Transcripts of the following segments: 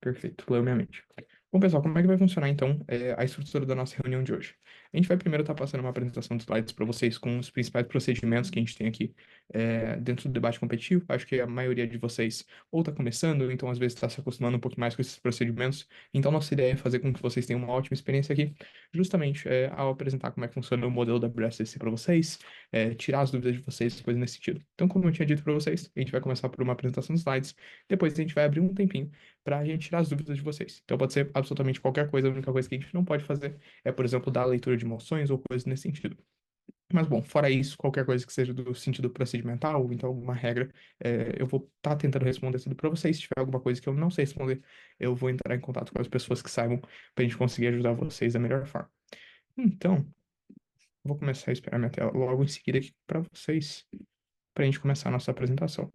Perfeito, leu minha mente. Bom, pessoal, como é que vai funcionar então a estrutura da nossa reunião de hoje? A gente vai primeiro estar passando uma apresentação de slides para vocês com os principais procedimentos que a gente tem aqui dentro do debate competitivo. Acho que a maioria de vocês ou está começando, ou então às vezes está se acostumando um pouco mais com esses procedimentos. Então, nossa ideia é fazer com que vocês tenham uma ótima experiência aqui, justamente ao apresentar como é que funciona o modelo da WSDC para vocês, tirar as dúvidas de vocês, coisas nesse sentido. Então, como eu tinha dito para vocês, a gente vai começar por uma apresentação de slides, depois a gente vai abrir um tempinho para a gente tirar as dúvidas de vocês. Então pode ser absolutamente qualquer coisa, a única coisa que a gente não pode fazer é, por exemplo, dar leitura de emoções ou coisas nesse sentido. Mas bom, fora isso, qualquer coisa que seja do sentido procedimental, ou então alguma regra, eu vou estar tentando responder tudo para vocês. Se tiver alguma coisa que eu não sei responder, eu vou entrar em contato com as pessoas que saibam para a gente conseguir ajudar vocês da melhor forma. Então, vou começar a esperar minha tela logo em seguida aqui para vocês, para a gente começar a nossa apresentação.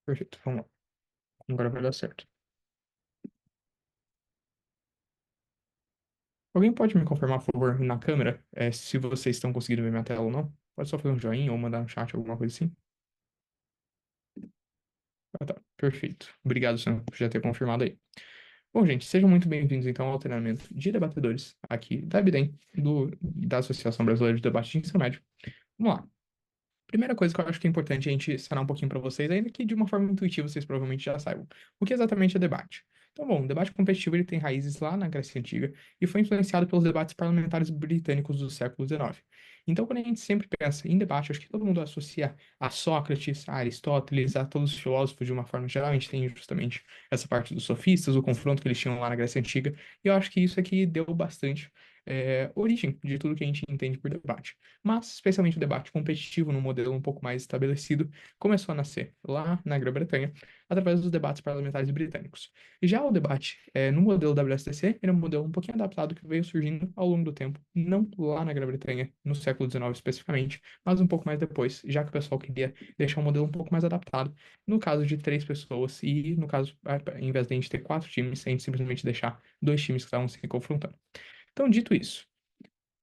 Perfeito, vamos lá. Agora vai dar certo. Alguém pode me confirmar, por favor, na câmera, se vocês estão conseguindo ver minha tela ou não? Pode só fazer um joinha ou mandar no chat, alguma coisa assim. Ah, tá. Perfeito. Obrigado, Sam, por já ter confirmado aí. Bom, gente, sejam muito bem-vindos, então, ao treinamento de debatedores aqui da Abdem, da Associação Brasileira de Debate de Ensino Médio. Vamos lá. Primeira coisa que eu acho que é importante a gente sanar um pouquinho para vocês, ainda que de uma forma intuitiva vocês provavelmente já saibam. O que exatamente é debate? Então, bom, o debate competitivo ele tem raízes lá na Grécia Antiga e foi influenciado pelos debates parlamentares britânicos do século XIX. Então, quando a gente sempre pensa em debate, acho que todo mundo associa a Sócrates, a Aristóteles, a todos os filósofos de uma forma geral. A gente tem justamente essa parte dos sofistas, o confronto que eles tinham lá na Grécia Antiga, e eu acho que isso aqui deu bastante origem de tudo que a gente entende por debate. Mas, especialmente o debate competitivo, num modelo um pouco mais estabelecido, começou a nascer lá na Grã-Bretanha, através dos debates parlamentares britânicos. E já o debate no modelo WSTC, ele é um modelo um pouquinho adaptado que veio surgindo ao longo do tempo, não lá na Grã-Bretanha, no século XIX especificamente, mas um pouco mais depois, já que o pessoal queria deixar um modelo um pouco mais adaptado, no caso de três pessoas, e no caso, ao invés de a gente ter quatro times, a gente simplesmente deixar dois times que estavam se confrontando. Então, dito isso,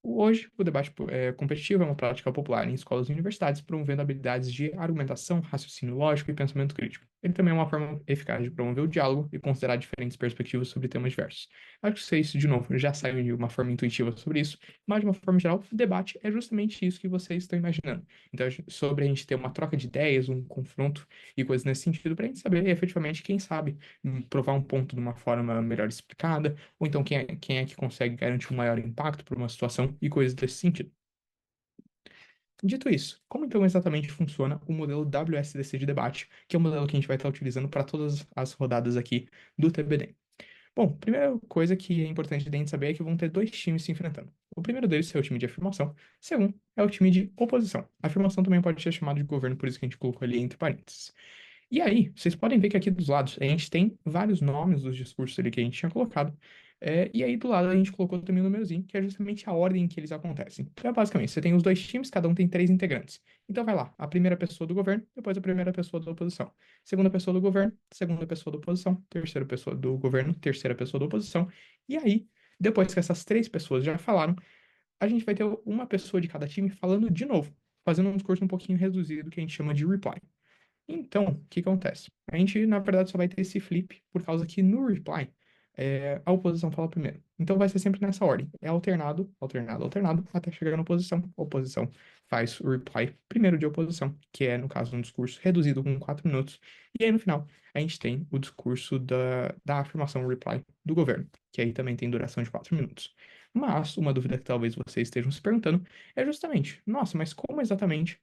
hoje, o debate competitivo é uma prática popular em escolas e universidades, promovendo habilidades de argumentação, raciocínio lógico e pensamento crítico. Ele também é uma forma eficaz de promover o diálogo e considerar diferentes perspectivas sobre temas diversos. Acho que vocês, de novo, já saibam de uma forma intuitiva sobre isso, mas de uma forma geral, o debate é justamente isso que vocês estão imaginando. Então, sobre a gente ter uma troca de ideias, um confronto e coisas nesse sentido, para a gente saber efetivamente quem sabe provar um ponto de uma forma melhor explicada, ou então quem é que consegue garantir um maior impacto para uma situação e coisas desse sentido. Dito isso, como então exatamente funciona o modelo WSDC de debate, que é o modelo que a gente vai estar utilizando para todas as rodadas aqui do TBD? Bom, primeira coisa que é importante a gente saber é que vão ter dois times se enfrentando. O primeiro deles é o time de afirmação, o segundo é o time de oposição. A afirmação também pode ser chamado de governo, por isso que a gente colocou ali entre parênteses. E aí, vocês podem ver que aqui dos lados a gente tem vários nomes dos discursos ali que a gente tinha colocado. E aí do lado a gente colocou também o númerozinho, que é justamente a ordem em que eles acontecem. Então, basicamente, você tem os dois times, cada um tem três integrantes. Então vai lá, a primeira pessoa do governo, depois a primeira pessoa da oposição. Segunda pessoa do governo, segunda pessoa da oposição, terceira pessoa do governo, terceira pessoa da oposição. E aí, depois que essas três pessoas já falaram, a gente vai ter uma pessoa de cada time falando de novo, fazendo um discurso um pouquinho reduzido que a gente chama de reply. Então, o que acontece? A gente, na verdade, só vai ter esse flip por causa que no reply a oposição fala primeiro. Então vai ser sempre nessa ordem. É alternado, alternado, alternado, até chegar na oposição. A oposição faz o reply primeiro de oposição, que é, no caso, um discurso reduzido com 4 minutos. E aí, no final, a gente tem o discurso da afirmação reply do governo, que aí também tem duração de 4 minutos. Mas uma dúvida que talvez vocês estejam se perguntando é justamente, nossa, mas como exatamente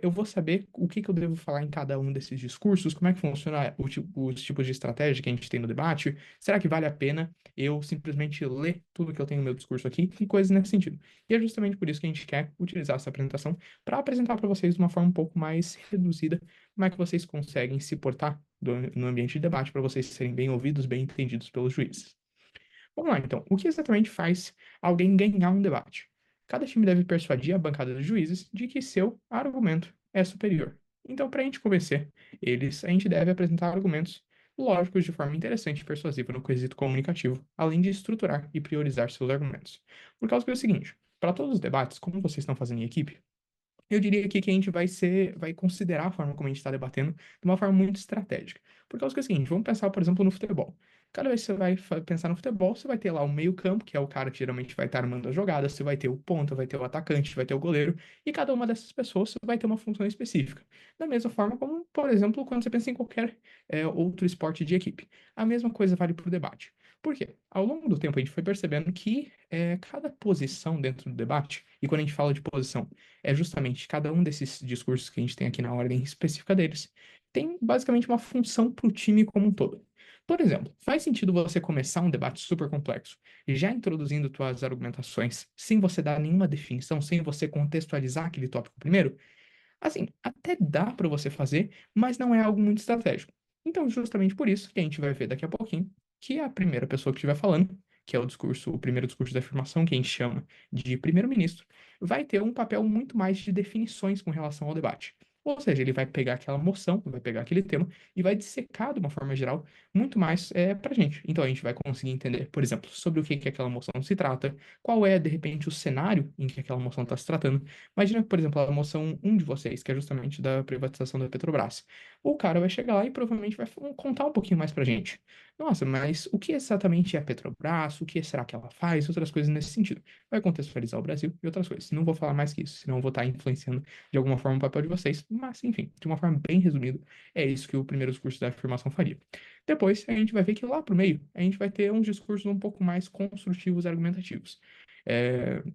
eu vou saber o que que eu devo falar em cada um desses discursos, como é que funciona os tipos de estratégia que a gente tem no debate, será que vale a pena eu simplesmente ler tudo que eu tenho no meu discurso aqui e coisas nesse sentido. E é justamente por isso que a gente quer utilizar essa apresentação para apresentar para vocês de uma forma um pouco mais reduzida como é que vocês conseguem se portar no ambiente de debate para vocês serem bem ouvidos, bem entendidos pelos juízes. Vamos lá, então. O que exatamente faz alguém ganhar um debate? Cada time deve persuadir a bancada dos juízes de que seu argumento é superior. Então, para a gente convencer eles, a gente deve apresentar argumentos lógicos de forma interessante e persuasiva no quesito comunicativo, além de estruturar e priorizar seus argumentos. Por causa que é o seguinte, para todos os debates, como vocês estão fazendo em equipe, Eu diria aqui que a gente vai considerar a forma como a gente está debatendo de uma forma muito estratégica. Por causa que é o seguinte, vamos pensar, por exemplo, no futebol. Cada vez que você vai pensar no futebol, você vai ter lá o meio-campo, que é o cara que geralmente vai estar armando a jogada, você vai ter o ponta, vai ter o atacante, vai ter o goleiro, e cada uma dessas pessoas vai ter uma função específica. Da mesma forma como, por exemplo, quando você pensa em qualquer outro esporte de equipe. A mesma coisa vale para o debate. Por quê? Ao longo do tempo, a gente foi percebendo que cada posição dentro do debate, e quando a gente fala de posição, é justamente cada um desses discursos que a gente tem aqui na ordem específica deles, tem basicamente uma função para o time como um todo. Por exemplo, faz sentido você começar um debate super complexo, já introduzindo suas argumentações, sem você dar nenhuma definição, sem você contextualizar aquele tópico primeiro? Assim, até dá para você fazer, mas não é algo muito estratégico. Então, justamente por isso que a gente vai ver daqui a pouquinho que a primeira pessoa que estiver falando, que é o primeiro discurso da afirmação, que a gente chama de primeiro-ministro, vai ter um papel muito mais de definições com relação ao debate. Ou seja, ele vai pegar aquela moção, vai pegar aquele tema e vai dissecar de uma forma geral muito mais para a gente. Então a gente vai conseguir entender, por exemplo, sobre o que que aquela moção se trata, qual é, de repente, o cenário em que aquela moção está se tratando. Imagina, por exemplo, a moção um de vocês, que é justamente da privatização da Petrobras. O cara vai chegar lá e provavelmente vai contar um pouquinho mais pra gente. Nossa, mas o que exatamente é a Petrobras? O que será que ela faz? Outras coisas nesse sentido. Vai contextualizar o Brasil e outras coisas. Não vou falar mais que isso, senão eu vou estar influenciando de alguma forma o papel de vocês. Mas, enfim, de uma forma bem resumida, é isso que o primeiro discurso da afirmação faria. Depois, a gente vai ver que lá pro meio, a gente vai ter uns discursos um pouco mais construtivos e argumentativos.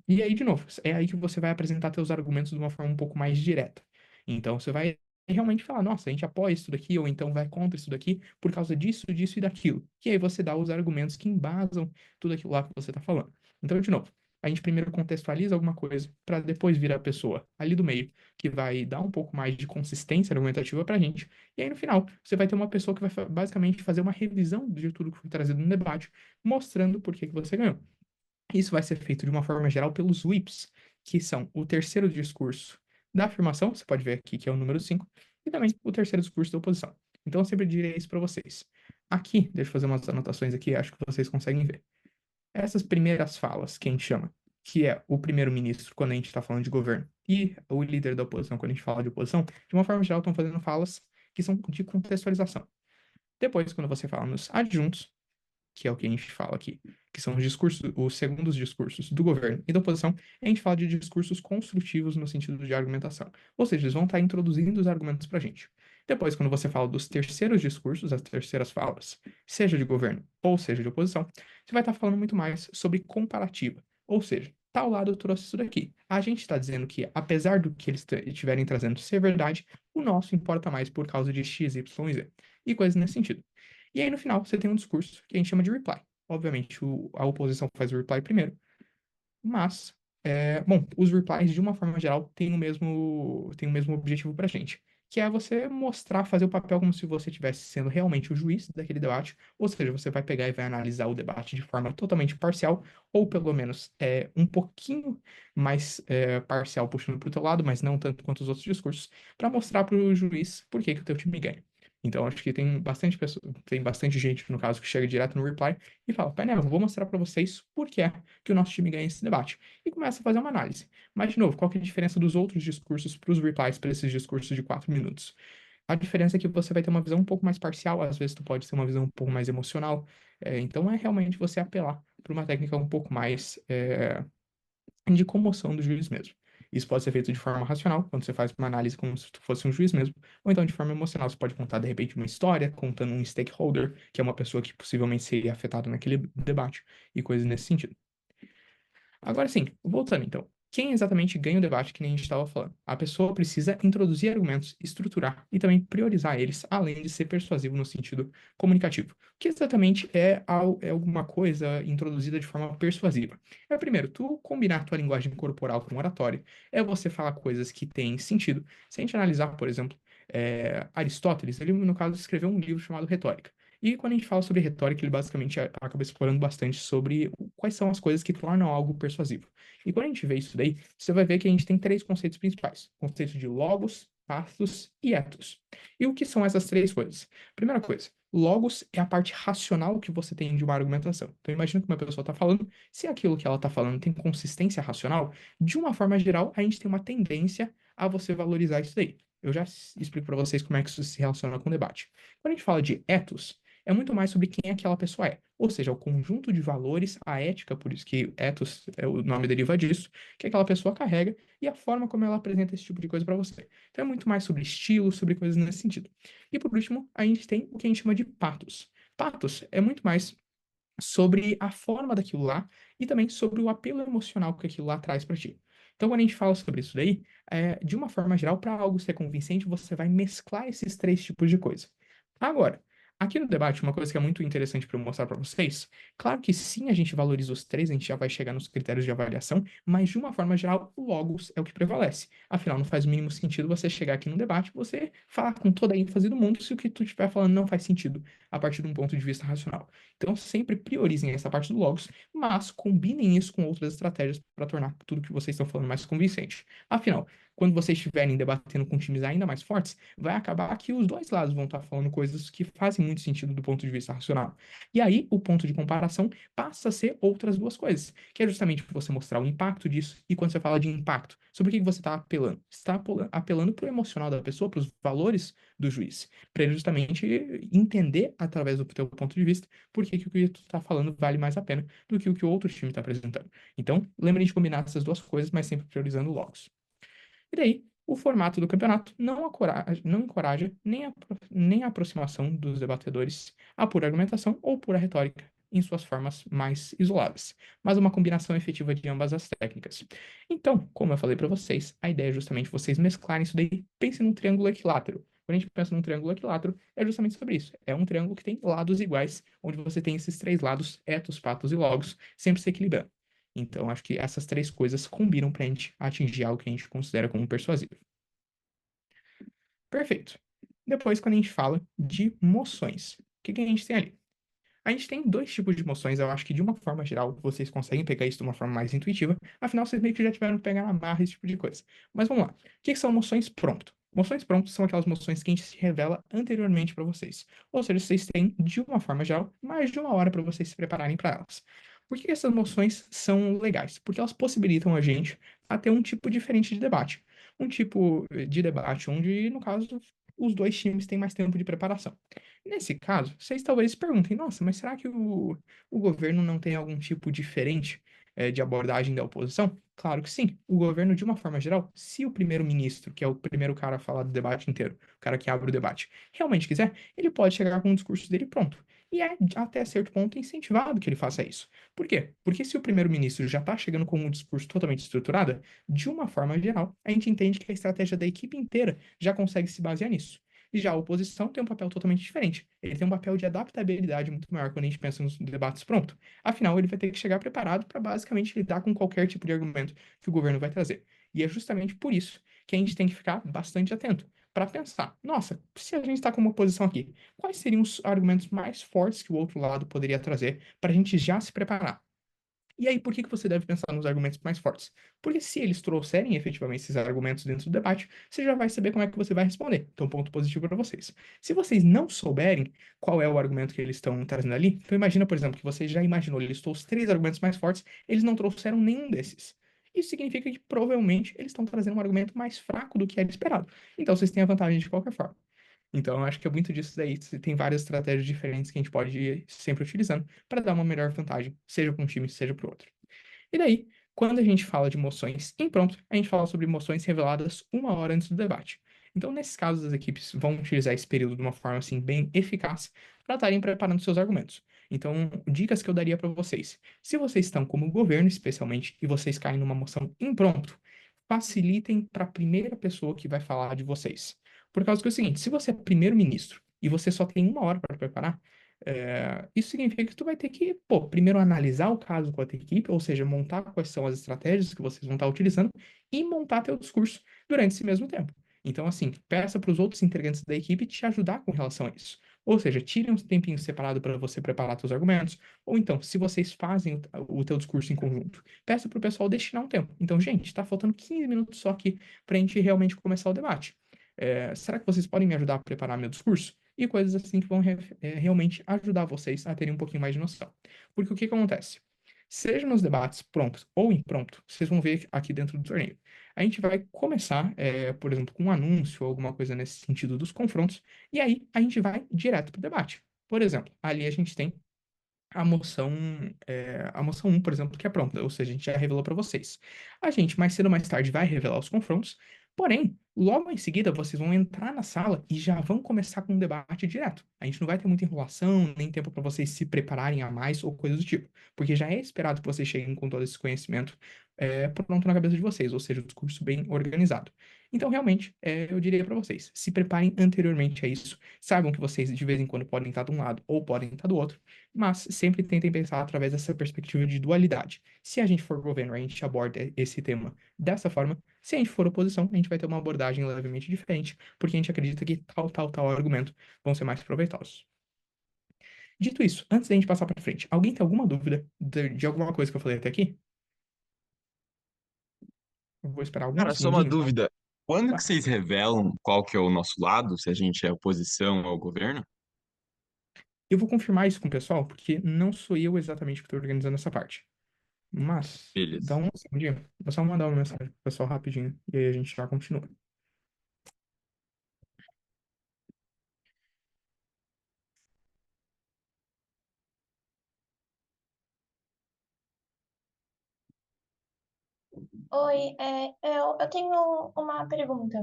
E aí, de novo, é aí que você vai apresentar seus argumentos de uma forma um pouco mais direta. Então, você vai realmente falar, nossa, a gente apoia isso daqui, ou então vai contra isso daqui por causa disso, disso e daquilo. E aí você dá os argumentos que embasam tudo aquilo lá que você está falando. Então, de novo, a gente primeiro contextualiza alguma coisa para depois vir a pessoa ali do meio, que vai dar um pouco mais de consistência argumentativa para a gente. E aí, no final, você vai ter uma pessoa que vai basicamente fazer uma revisão de tudo que foi trazido no debate, mostrando por que que você ganhou. Isso vai ser feito de uma forma geral pelos whips, que são o terceiro discurso da afirmação, você pode ver aqui que é o número 5, e também o terceiro discurso da oposição. Então eu sempre direi isso para vocês. Aqui, deixa eu fazer umas anotações aqui, acho que vocês conseguem ver. Essas primeiras falas que a gente chama, que é o primeiro-ministro quando a gente está falando de governo, e o líder da oposição quando a gente fala de oposição, de uma forma geral estão fazendo falas que são de contextualização. Depois, quando você fala nos adjuntos, que é o que a gente fala aqui, que são os discursos, os segundos discursos do governo e da oposição, a gente fala de discursos construtivos no sentido de argumentação. Ou seja, eles vão estar introduzindo os argumentos para a gente. Depois, quando você fala dos terceiros discursos, as terceiras falas, seja de governo ou seja de oposição, você vai estar falando muito mais sobre comparativa. Ou seja, tal lado trouxe isso daqui. A gente está dizendo que, apesar do que eles estiverem trazendo ser verdade, o nosso importa mais por causa de X, Y e Z. E coisas nesse sentido. E aí, no final, você tem um discurso que a gente chama de reply. Obviamente, a oposição faz o reply primeiro, mas, bom, os replies, de uma forma geral, têm o mesmo objetivo pra gente, que é você mostrar, fazer o papel como se você estivesse sendo realmente o juiz daquele debate, ou seja, você vai pegar e vai analisar o debate de forma totalmente parcial, ou pelo menos um pouquinho mais parcial, puxando pro teu lado, mas não tanto quanto os outros discursos, para mostrar pro juiz por que que o teu time ganha. Então, acho que tem bastante pessoa, tem bastante gente, no caso, que chega direto no reply e fala, painel, vou mostrar para vocês por que é que o nosso time ganha esse debate. E começa a fazer uma análise. Mas, de novo, qual que é a diferença dos outros discursos para os replies, para esses discursos de 4 minutos? A diferença é que você vai ter uma visão um pouco mais parcial, às vezes tu pode ter uma visão um pouco mais emocional. Então, é realmente você apelar para uma técnica um pouco mais de comoção do juiz mesmo. Isso pode ser feito de forma racional, quando você faz uma análise como se tu fosse um juiz mesmo, ou então de forma emocional, você pode contar de repente uma história, contando um stakeholder, que é uma pessoa que possivelmente seria afetada naquele debate, e coisas nesse sentido. Agora sim, voltando então. Quem exatamente ganha o debate que nem a gente estava falando? A pessoa precisa introduzir argumentos, estruturar e também priorizar eles, além de ser persuasivo no sentido comunicativo. O que exatamente é alguma coisa introduzida de forma persuasiva? Primeiro, tu combinar tua linguagem corporal com oratória, é você falar coisas que têm sentido. Se a gente analisar, por exemplo, Aristóteles, ele no caso escreveu um livro chamado Retórica. E quando a gente fala sobre retórica, ele basicamente acaba explorando bastante sobre quais são as coisas que tornam algo persuasivo. E quando a gente vê isso daí, você vai ver que a gente tem três conceitos principais: o conceito de logos, pathos e ethos. E o que são essas três coisas? Primeira coisa, logos é a parte racional que você tem de uma argumentação. Então, imagina que uma pessoa está falando, se aquilo que ela está falando tem consistência racional, de uma forma geral, a gente tem uma tendência a você valorizar isso daí. Eu já explico para vocês como é que isso se relaciona com o debate. Quando a gente fala de ethos, é muito mais sobre quem aquela pessoa é. Ou seja, o conjunto de valores, a ética, por isso que ethos, o nome deriva disso, que aquela pessoa carrega e a forma como ela apresenta esse tipo de coisa para você. Então é muito mais sobre estilo, sobre coisas nesse sentido. E por último, a gente tem o que a gente chama de patos. Patos é muito mais sobre a forma daquilo lá e também sobre o apelo emocional que aquilo lá traz para ti. Então, quando a gente fala sobre isso daí, de uma forma geral, para algo ser convincente, você vai mesclar esses três tipos de coisa. Agora, aqui no debate, uma coisa que é muito interessante para eu mostrar para vocês, claro que sim, a gente valoriza os três, a gente já vai chegar nos critérios de avaliação, mas de uma forma geral, o logos é o que prevalece. Afinal, não faz o mínimo sentido você chegar aqui no debate, você falar com toda a ênfase do mundo se o que tu estiver falando não faz sentido a partir de um ponto de vista racional. Então, sempre priorizem essa parte do logos, mas combinem isso com outras estratégias para tornar tudo que vocês estão falando mais convincente. Afinal, quando vocês estiverem debatendo com times ainda mais fortes, vai acabar que os dois lados vão estar falando coisas que fazem muito sentido do ponto de vista racional. E aí, o ponto de comparação passa a ser outras duas coisas, que é justamente você mostrar o impacto disso. E quando você fala de impacto, sobre o que você está apelando? Você está apelando para o emocional da pessoa, para os valores do juiz, para ele justamente entender, através do teu ponto de vista, por que que o que tu está falando vale mais a pena do que o que o outro time está apresentando. Então, lembre de combinar essas duas coisas, mas sempre priorizando logos. E daí, o formato do campeonato não encoraja nem a aproximação dos debatedores a pura argumentação ou pura retórica em suas formas mais isoladas, mas uma combinação efetiva de ambas as técnicas. Então, como eu falei para vocês, a ideia é justamente vocês mesclarem isso daí. Pensem num triângulo equilátero. Quando a gente pensa num triângulo equilátero, é justamente sobre isso. É um triângulo que tem lados iguais, onde você tem esses três lados, etos, patos e logos, sempre se equilibrando. Então, acho que essas três coisas combinam para a gente atingir algo que a gente considera como persuasivo. Perfeito. Depois, quando a gente fala de moções, o que que a gente tem ali? A gente tem dois tipos de emoções, eu acho que de uma forma geral vocês conseguem pegar isso de uma forma mais intuitiva, afinal vocês meio que já tiveram que pegar na marra esse tipo de coisa. Mas vamos lá. O que que são emoções pronto? Emoções pronto são aquelas emoções que a gente se revela anteriormente para vocês. Ou seja, vocês têm, de uma forma geral, mais de uma hora para vocês se prepararem para elas. Por que essas emoções são legais? Porque elas possibilitam a gente a ter um tipo diferente de debate. Um tipo de debate onde, no caso, os dois times têm mais tempo de preparação. Nesse caso, vocês talvez se perguntem, nossa, mas será que o governo não tem algum tipo diferente, de abordagem da oposição? Claro que sim. O governo, de uma forma geral, se o primeiro-ministro, que é o primeiro cara a falar do debate inteiro, o cara que abre o debate, realmente quiser, ele pode chegar com o discurso dele pronto. E é, até certo ponto, incentivado que ele faça isso. Por quê? Porque se o primeiro-ministro já está chegando com um discurso totalmente estruturado, de uma forma geral, a gente entende que a estratégia da equipe inteira já consegue se basear nisso. E já a oposição tem um papel totalmente diferente. Ele tem um papel de adaptabilidade muito maior quando a gente pensa nos debates pronto. Afinal, ele vai ter que chegar preparado para basicamente lidar com qualquer tipo de argumento que o governo vai trazer. E é justamente por isso que a gente tem que ficar bastante atento para pensar, nossa, se a gente está com uma oposição aqui, quais seriam os argumentos mais fortes que o outro lado poderia trazer para a gente já se preparar? E aí, por que que você deve pensar nos argumentos mais fortes? Porque se eles trouxerem efetivamente esses argumentos dentro do debate, você já vai saber como é que você vai responder. Então, ponto positivo para vocês. Se vocês não souberem qual é o argumento que eles estão trazendo ali, então imagina, por exemplo, que você já imaginou, ele listou os três argumentos mais fortes, eles não trouxeram nenhum desses. Isso significa que provavelmente eles estão trazendo um argumento mais fraco do que era esperado. Então, vocês têm a vantagem de qualquer forma. Então, eu acho que é muito disso daí. Tem várias estratégias diferentes que a gente pode ir sempre utilizando para dar uma melhor vantagem, seja para um time, seja para o outro. E daí, quando a gente fala de emoções em prompt, a gente fala sobre emoções reveladas uma hora antes do debate. Então, nesses casos, as equipes vão utilizar esse período de uma forma assim bem eficaz para estarem preparando seus argumentos. Então, dicas que eu daria para vocês. Se vocês estão como governo, especialmente, e vocês caem numa moção impromptu, facilitem para a primeira pessoa que vai falar de vocês. Por causa que é o seguinte, se você é primeiro-ministro e você só tem uma hora para preparar, isso significa que tu vai ter que, pô, primeiro analisar o caso com a tua equipe, ou seja, montar quais são as estratégias que vocês vão estar utilizando e montar teu discurso durante esse mesmo tempo. Então, assim, peça para os outros integrantes da equipe te ajudar com relação a isso. Ou seja, tire um tempinho separado para você preparar seus argumentos, ou então, se vocês fazem o teu discurso em conjunto, peça para o pessoal destinar um tempo. Então, gente, está faltando 15 minutos só aqui para a gente realmente começar o debate. Será que vocês podem me ajudar a preparar meu discurso? E coisas assim que vão realmente ajudar vocês a terem um pouquinho mais de noção. Porque o que que acontece? Seja nos debates prontos ou impromptu, vocês vão ver aqui dentro do torneio. A gente vai começar, por exemplo, com um anúncio ou alguma coisa nesse sentido dos confrontos, e aí a gente vai direto para o debate. Por exemplo, ali a gente tem a moção 1, por exemplo, que é pronta, ou seja, a gente já revelou para vocês. A gente, mais cedo ou mais tarde, vai revelar os confrontos, porém, logo em seguida, vocês vão entrar na sala e já vão começar com um debate direto. A gente não vai ter muita enrolação, nem tempo para vocês se prepararem a mais ou coisa do tipo, porque já é esperado que vocês cheguem com todo esse conhecimento pronto na cabeça de vocês, ou seja, o discurso bem organizado. Então, realmente, eu diria para vocês, se preparem anteriormente a isso, saibam que vocês de vez em quando podem estar de um lado ou podem estar do outro, mas sempre tentem pensar através dessa perspectiva de dualidade. Se a gente for governo, a gente aborda esse tema dessa forma. Se a gente for oposição, a gente vai ter uma abordagem levemente diferente, porque a gente acredita que tal argumento vão ser mais proveitosos. Dito isso, antes da gente passar para frente, alguém tem alguma dúvida de alguma coisa que eu falei até aqui? Eu vou esperar alguns Cara, só uma segundinhos. dúvida. Quando que Tá. vocês revelam qual que é o nosso lado, se a gente é oposição ao governo? Eu vou confirmar isso com o pessoal, porque não sou eu exatamente que estou organizando essa parte. Mas, dá Beleza. um segundinho. Vou só mandar uma mensagem pro pessoal rapidinho, e aí a gente já continua. Oi, eu tenho uma pergunta.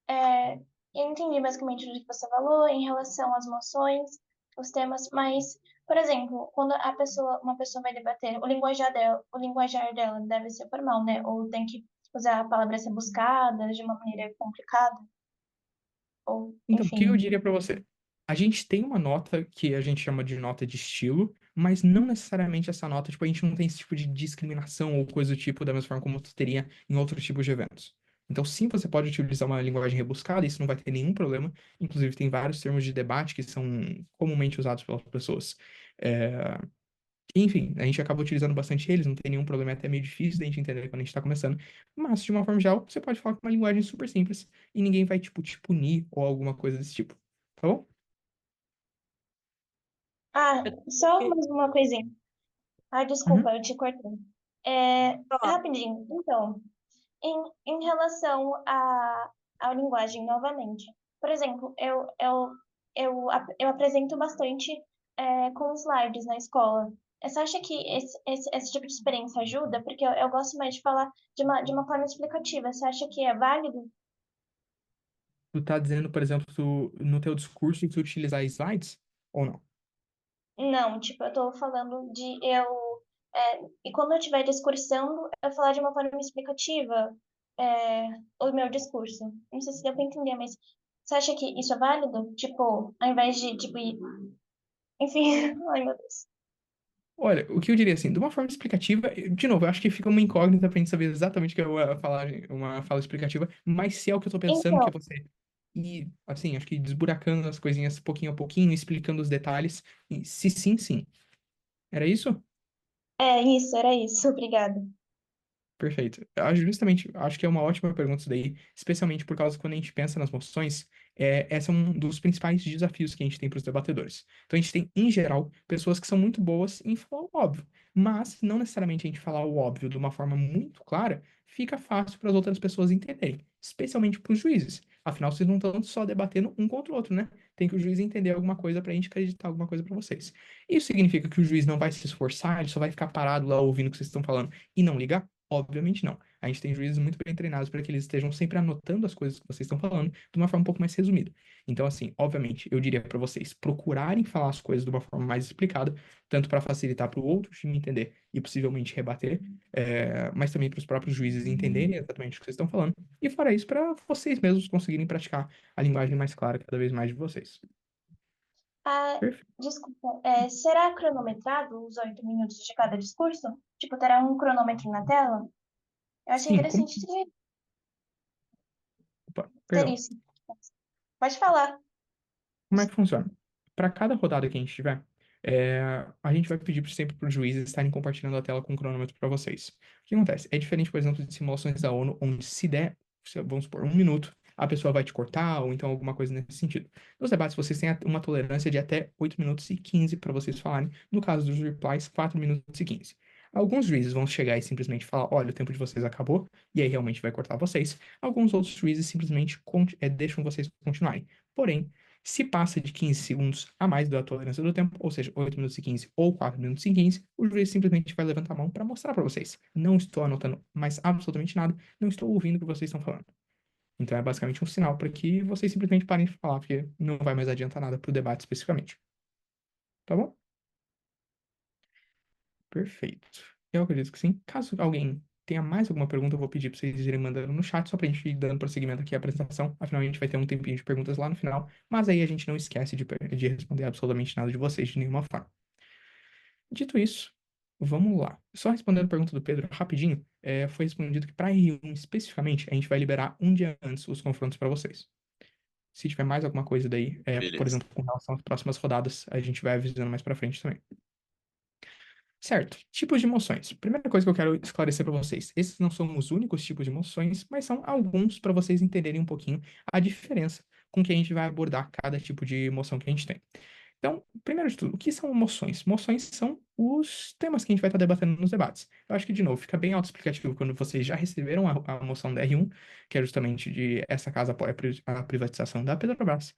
É, eu entendi basicamente tudo que você falou em relação às moções, os temas, mas, por exemplo, quando uma pessoa vai debater, o linguajar dela deve ser formal, né? Ou tem que usar palavras rebuscadas de uma maneira complicada, ou, Então, o que eu enfim. diria pra você? A gente tem uma nota que a gente chama de nota de estilo, mas não necessariamente essa nota, tipo, a gente não tem esse tipo de discriminação ou coisa do tipo da mesma forma como tu teria em outros tipos de eventos. Então, sim, você pode utilizar uma linguagem rebuscada, isso não vai ter nenhum problema. Inclusive, tem vários termos de debate que são comumente usados pelas pessoas. É, Enfim, a gente acaba utilizando bastante eles, não tem nenhum problema, é até meio difícil da gente entender quando a gente tá começando. Mas, de uma forma geral, você pode falar com uma linguagem super simples e ninguém vai, tipo, te punir ou alguma coisa desse tipo. Tá bom? Ah, só E- mais uma coisinha. Ah, desculpa, Uhum. eu te cortei. Rapidinho. Então, em relação à linguagem, novamente. Por exemplo, eu apresento bastante com slides na escola. Você acha que esse tipo de experiência ajuda? Porque eu gosto mais de falar de uma forma explicativa. Você acha que é válido? Tu tá dizendo, por exemplo, no teu discurso tu utilizar slides ou não? Não, tipo, eu tô falando de e quando eu estiver discursando, eu falar de uma forma explicativa é, o meu discurso. Não sei se deu pra entender, mas você acha que isso é válido? Tipo, ao invés de, tipo, enfim, ai meu Deus. Olha, o que eu diria assim, de uma forma explicativa, de novo, eu acho que fica uma incógnita pra gente saber exatamente o que é uma fala explicativa, mas se é o que eu tô pensando, que Então, é você ir, assim, acho que desburacando as coisinhas pouquinho a pouquinho, explicando os detalhes, e se sim, sim. Era isso? era isso, obrigada. Perfeito. Justamente, acho que é uma ótima pergunta isso daí, especialmente por causa que quando a gente pensa nas moções, esse é um dos principais desafios que a gente tem para os debatedores. Então a gente tem, em geral, pessoas que são muito boas em falar o óbvio, mas não necessariamente a gente falar o óbvio de uma forma muito clara, fica fácil para as outras pessoas entenderem, especialmente para os juízes. Afinal, vocês não estão só debatendo um contra o outro, né? Tem que o juiz entender alguma coisa para a gente acreditar alguma coisa para vocês. Isso significa que o juiz não vai se esforçar, ele só vai ficar parado lá ouvindo o que vocês estão falando e não ligar? Obviamente não. A gente tem juízes muito bem treinados para que eles estejam sempre anotando as coisas que vocês estão falando de uma forma um pouco mais resumida. Então, assim, obviamente, eu diria para vocês procurarem falar as coisas de uma forma mais explicada, tanto para facilitar para o outro time entender e possivelmente rebater, mas também para os próprios juízes entenderem exatamente o que vocês estão falando. E fora isso, para vocês mesmos conseguirem praticar a linguagem mais clara cada vez mais de vocês. Ah, Perfeito. desculpa, será cronometrado os 8 minutos de cada discurso? Tipo, terá um cronômetro na tela? Eu achei Sim, interessante opa, ter perdão. isso. Pode falar. Como é que funciona? Para cada rodada que a gente tiver, a gente vai pedir sempre para os juízes estarem compartilhando a tela com o cronômetro para vocês. O que acontece? É diferente, por exemplo, de simulações da ONU, onde se der, vamos supor, 1 minuto, a pessoa vai te cortar, ou então alguma coisa nesse sentido. Nos debates, vocês têm uma tolerância de até 8 minutos e 15 para vocês falarem. No caso dos replies, 4 minutos e 15. Alguns juízes vão chegar e simplesmente falar: olha, o tempo de vocês acabou, e aí realmente vai cortar vocês. Alguns outros juízes simplesmente deixam vocês continuarem. Porém, se passa de 15 segundos a mais da tolerância do tempo, ou seja, 8 minutos e 15 ou 4 minutos e 15, o juiz simplesmente vai levantar a mão para mostrar para vocês. Não estou anotando mais absolutamente nada, não estou ouvindo o que vocês estão falando. Então é basicamente um sinal para que vocês simplesmente parem de falar, porque não vai mais adiantar nada para o debate especificamente. Tá bom? Perfeito. Eu acredito que sim. Caso alguém tenha mais alguma pergunta, eu vou pedir para vocês irem mandando no chat, só para a gente ir dando prosseguimento aqui à apresentação. Afinal, a gente vai ter um tempinho de perguntas lá no final, mas aí a gente não esquece de responder absolutamente nada de vocês de nenhuma forma. Dito isso, vamos lá. Só respondendo a pergunta do Pedro rapidinho, foi respondido que para R1 especificamente, a gente vai liberar um dia antes os confrontos para vocês. Se tiver mais alguma coisa daí, por Beleza. exemplo, com relação às próximas rodadas, a gente vai avisando mais para frente também. Certo. Tipos de emoções. Primeira coisa que eu quero esclarecer para vocês: esses não são os únicos tipos de emoções, mas são alguns para vocês entenderem um pouquinho a diferença com que a gente vai abordar cada tipo de emoção que a gente tem. Então, primeiro de tudo, o que são emoções? Emoções são os temas que a gente vai estar debatendo nos debates. Eu acho que, de novo, fica bem autoexplicativo quando vocês já receberam a moção da R1, que é justamente de essa casa apoia a privatização da Petrobras.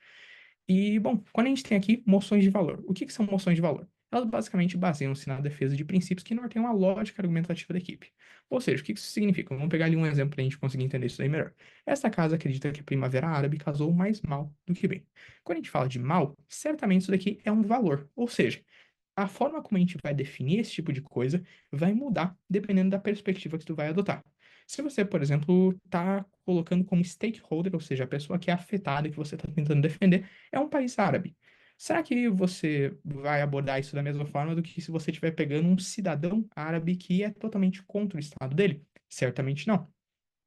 E, bom, quando a gente tem aqui moções de valor, o que são moções de valor? Elas basicamente baseiam-se na defesa de princípios que norteiam a lógica argumentativa da equipe. Ou seja, o que isso significa? Vamos pegar ali um exemplo para a gente conseguir entender isso aí melhor. Esta casa acredita que a Primavera Árabe casou mais mal do que bem. Quando a gente fala de mal, certamente isso daqui é um valor. Ou seja, a forma como a gente vai definir esse tipo de coisa vai mudar dependendo da perspectiva que tu vai adotar. Se você, por exemplo, está colocando como stakeholder, ou seja, a pessoa que é afetada e que você está tentando defender, é um país árabe. Será que você vai abordar isso da mesma forma do que se você estiver pegando um cidadão árabe que é totalmente contra o Estado dele? Certamente não.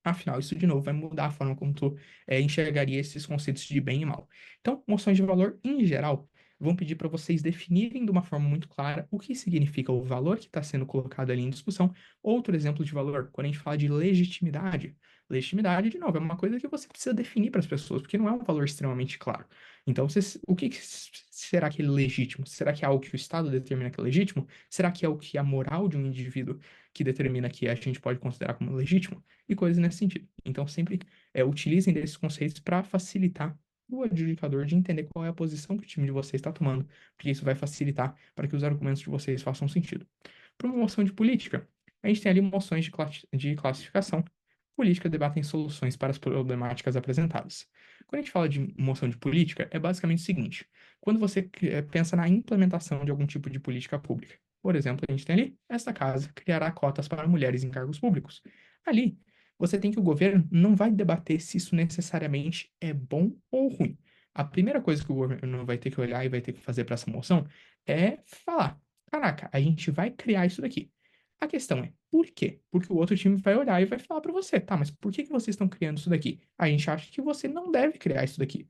Afinal, isso de novo vai mudar a forma como tu enxergaria esses conceitos de bem e mal. Então, moções de valor, em geral, vão pedir para vocês definirem de uma forma muito clara o que significa o valor que está sendo colocado ali em discussão. Outro exemplo de valor, quando a gente fala de legitimidade. Legitimidade, de novo, é uma coisa que você precisa definir para as pessoas, porque não é um valor extremamente claro. Então, o que será que é legítimo? Será que é algo que o Estado determina que é legítimo? Será que é o que a moral de um indivíduo que determina que a gente pode considerar como legítimo? E coisas nesse sentido. Então, sempre utilizem desses conceitos para facilitar o adjudicador de entender qual é a posição que o time de vocês está tomando, porque isso vai facilitar para que os argumentos de vocês façam sentido. Para uma moção de política, a gente tem ali moções de classificação. Política debatem soluções para as problemáticas apresentadas. Quando a gente fala de moção de política, é basicamente o seguinte: quando você pensa na implementação de algum tipo de política pública, por exemplo, a gente tem ali, esta casa criará cotas para mulheres em cargos públicos. Ali, você tem que o governo não vai debater se isso necessariamente é bom ou ruim. A primeira coisa que o governo vai ter que olhar e vai ter que fazer para essa moção é falar: caraca, a gente vai criar isso daqui. A questão é, por quê? Porque o outro time vai olhar e vai falar para você, tá, mas por que que vocês estão criando isso daqui? A gente acha que você não deve criar isso daqui.